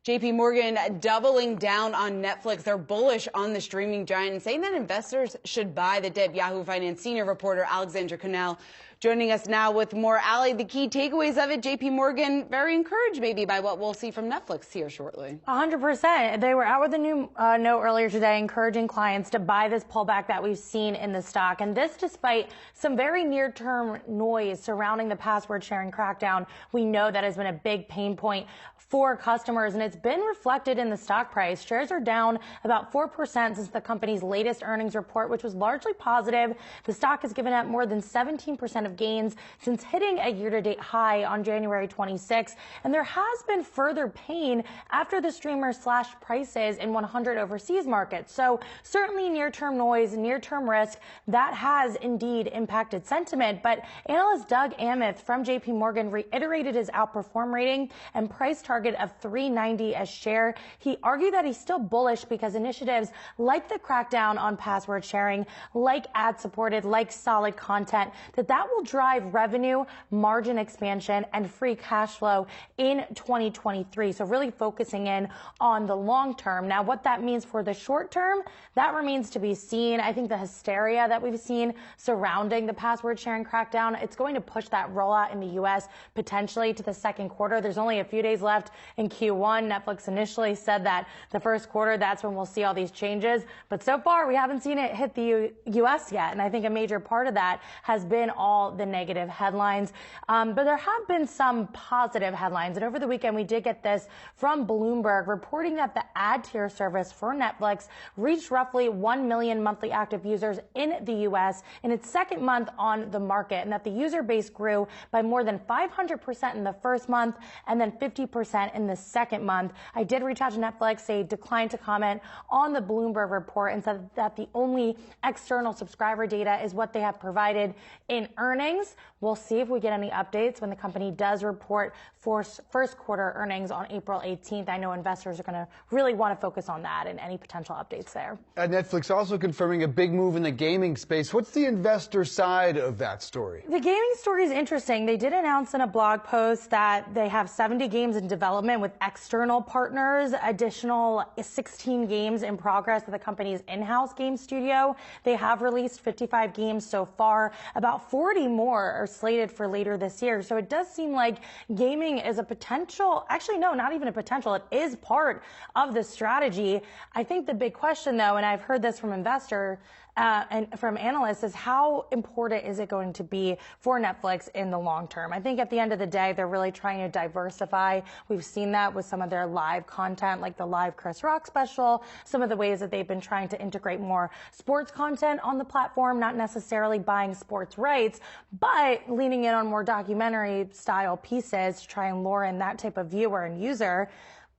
JP Morgan doubling down on Netflix. They're bullish on the streaming giant and saying that investors should buy the dip. Yahoo Finance senior reporter Alexandra Cannell Joining us now with more, Allie, the key takeaways of it. JP Morgan very encouraged maybe by what we'll see from Netflix here shortly. 100%. They were out with a new note earlier today encouraging clients to buy this pullback that we've seen in the stock. And this despite some very near-term noise surrounding the password sharing crackdown. We know that has been a big pain point for customers, and it's been reflected in the stock price. Shares are down about 4% since the company's latest earnings report, which was largely positive. The stock has given up more than 17% of gains since hitting a year-to-date high on January 26, and there has been further pain after the streamer slashed prices in 100 overseas markets. So certainly near-term noise, near-term risk, that has indeed impacted sentiment. But analyst Doug Amiff from JP Morgan reiterated his outperform rating and price target of $3.90 a share. He argued that he's still bullish because initiatives like the crackdown on password sharing, like ad-supported, like solid content, that will drive revenue, margin expansion, and free cash flow in 2023. So really focusing in on the long term. Now, what that means for the short term, that remains to be seen. I think the hysteria that we've seen surrounding the password sharing crackdown, it's going to push that rollout in the U.S. potentially to the second quarter. There's only a few days left in Q1. Netflix initially said that the first quarter, that's when we'll see all these changes. But so far, we haven't seen it hit the U.S. yet. And I think a major part of that has been all the negative headlines. But there have been some positive headlines. And over the weekend, we did get this from Bloomberg reporting that the ad tier service for Netflix reached roughly 1 million monthly active users in the U.S. in its second month on the market, and that the user base grew by more than 500% in the first month and then 50% in the second month. I did reach out to Netflix. They declined to comment on the Bloomberg report and said that the only external subscriber data is what they have provided in earnings. We'll see if we get any updates when the company does report for first quarter earnings on April 18th. I know investors are going to really want to focus on that and any potential updates there. Netflix also confirming a big move in the gaming space. What's the investor side of that story? The gaming story is interesting. They did announce in a blog post that they have 70 games in development with external partners, additional 16 games in progress at the company's in-house game studio. They have released 55 games so far. About 40 more are slated for later this year. So it does seem like gaming is a potential, actually no, not even a potential, it is part of the strategy. I think the big question though, and I've heard this from investors and from analysts, is how important is it going to be for Netflix in the long term? I think at the end of the day, they're really trying to diversify. We've seen that with some of their live content, like the live Chris Rock special, some of the ways that they've been trying to integrate more sports content on the platform, not necessarily buying sports rights, but leaning in on more documentary style pieces to try and lure in that type of viewer and user.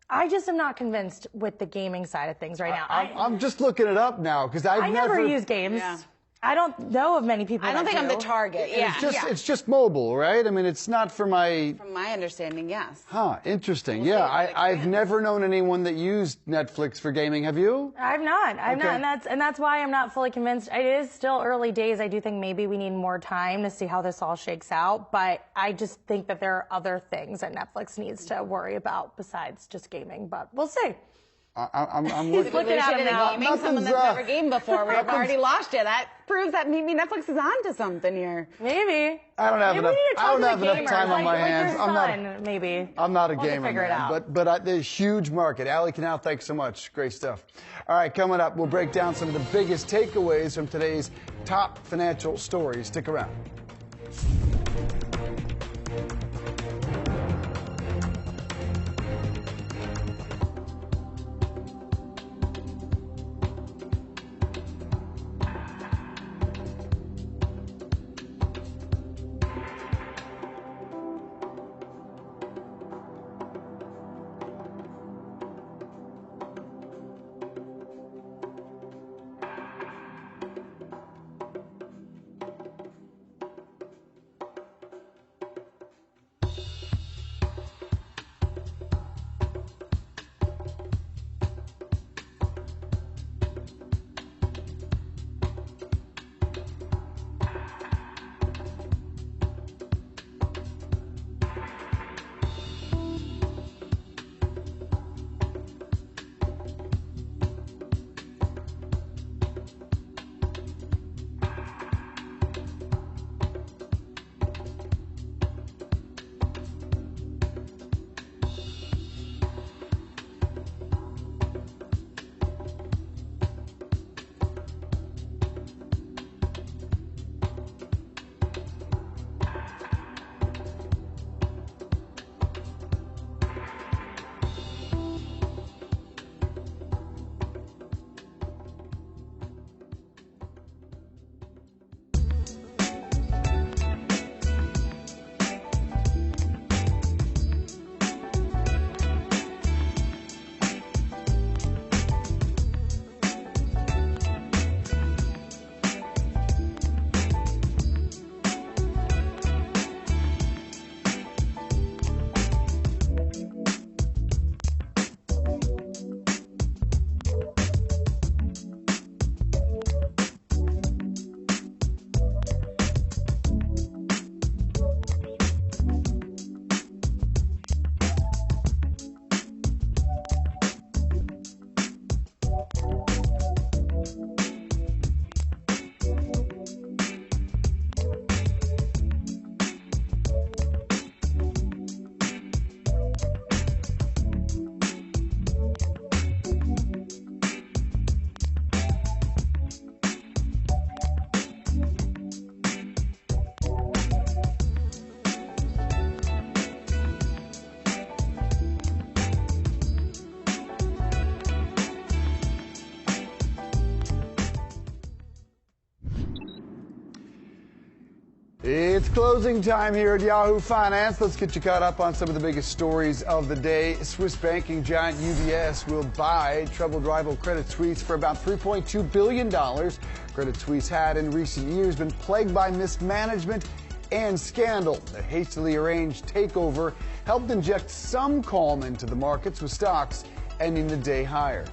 I just am not convinced with the gaming side of things right now. I'm just looking it up now because I never use games. Yeah. I don't know of many people. I don't think I'm the target. Yeah. It's just mobile, right? I mean, it's not for my. From my understanding, yes. Huh. Interesting. We'll I've never known anyone that used Netflix for gaming. Have you? I've not. I've not, and that's why I'm not fully convinced. It is still early days. I do think maybe we need more time to see how this all shakes out. But I just think that there are other things that Netflix needs to worry about besides just gaming. But we'll see. I'm looking at gaming. Someone that's never gamed before. We've already lost you. That proves that maybe Netflix is onto something here. Maybe. I don't have enough time on my hands. I'm not a gamer, man, but there's a huge market. Allie Canal, thanks so much. Great stuff. All right, coming up, we'll break down some of the biggest takeaways from today's top financial stories. Stick around. It's closing time here at Yahoo Finance. Let's get you caught up on some of the biggest stories of the day. Swiss banking giant UBS will buy troubled rival Credit Suisse for about $3.2 billion. Credit Suisse had in recent years been plagued by mismanagement and scandal. The hastily arranged takeover helped inject some calm into the markets, with stocks ending the day higher.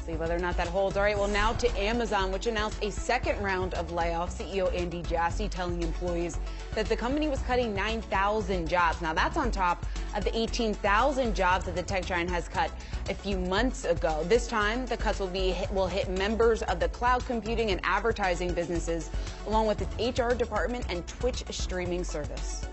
See whether or not that holds. All right, well, now to Amazon, which announced a second round of layoffs. CEO Andy Jassy telling employees that the company was cutting 9,000 jobs. Now, that's on top of the 18,000 jobs that the tech giant has cut a few months ago. This time, the cuts will hit members of the cloud computing and advertising businesses, along with its HR department and Twitch streaming service.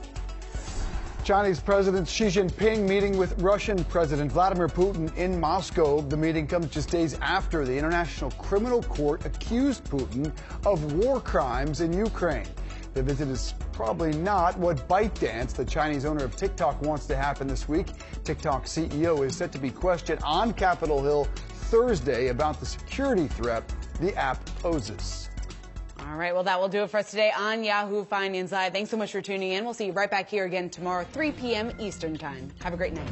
Chinese President Xi Jinping meeting with Russian President Vladimir Putin in Moscow. The meeting comes just days after the International Criminal Court accused Putin of war crimes in Ukraine. The visit is probably not what ByteDance, the Chinese owner of TikTok, wants to happen this week. TikTok CEO is set to be questioned on Capitol Hill Thursday about the security threat the app poses. All right, well, that will do it for us today on Yahoo Finance Live. Thanks so much for tuning in. We'll see you right back here again tomorrow, 3 p.m. Eastern Time. Have a great night.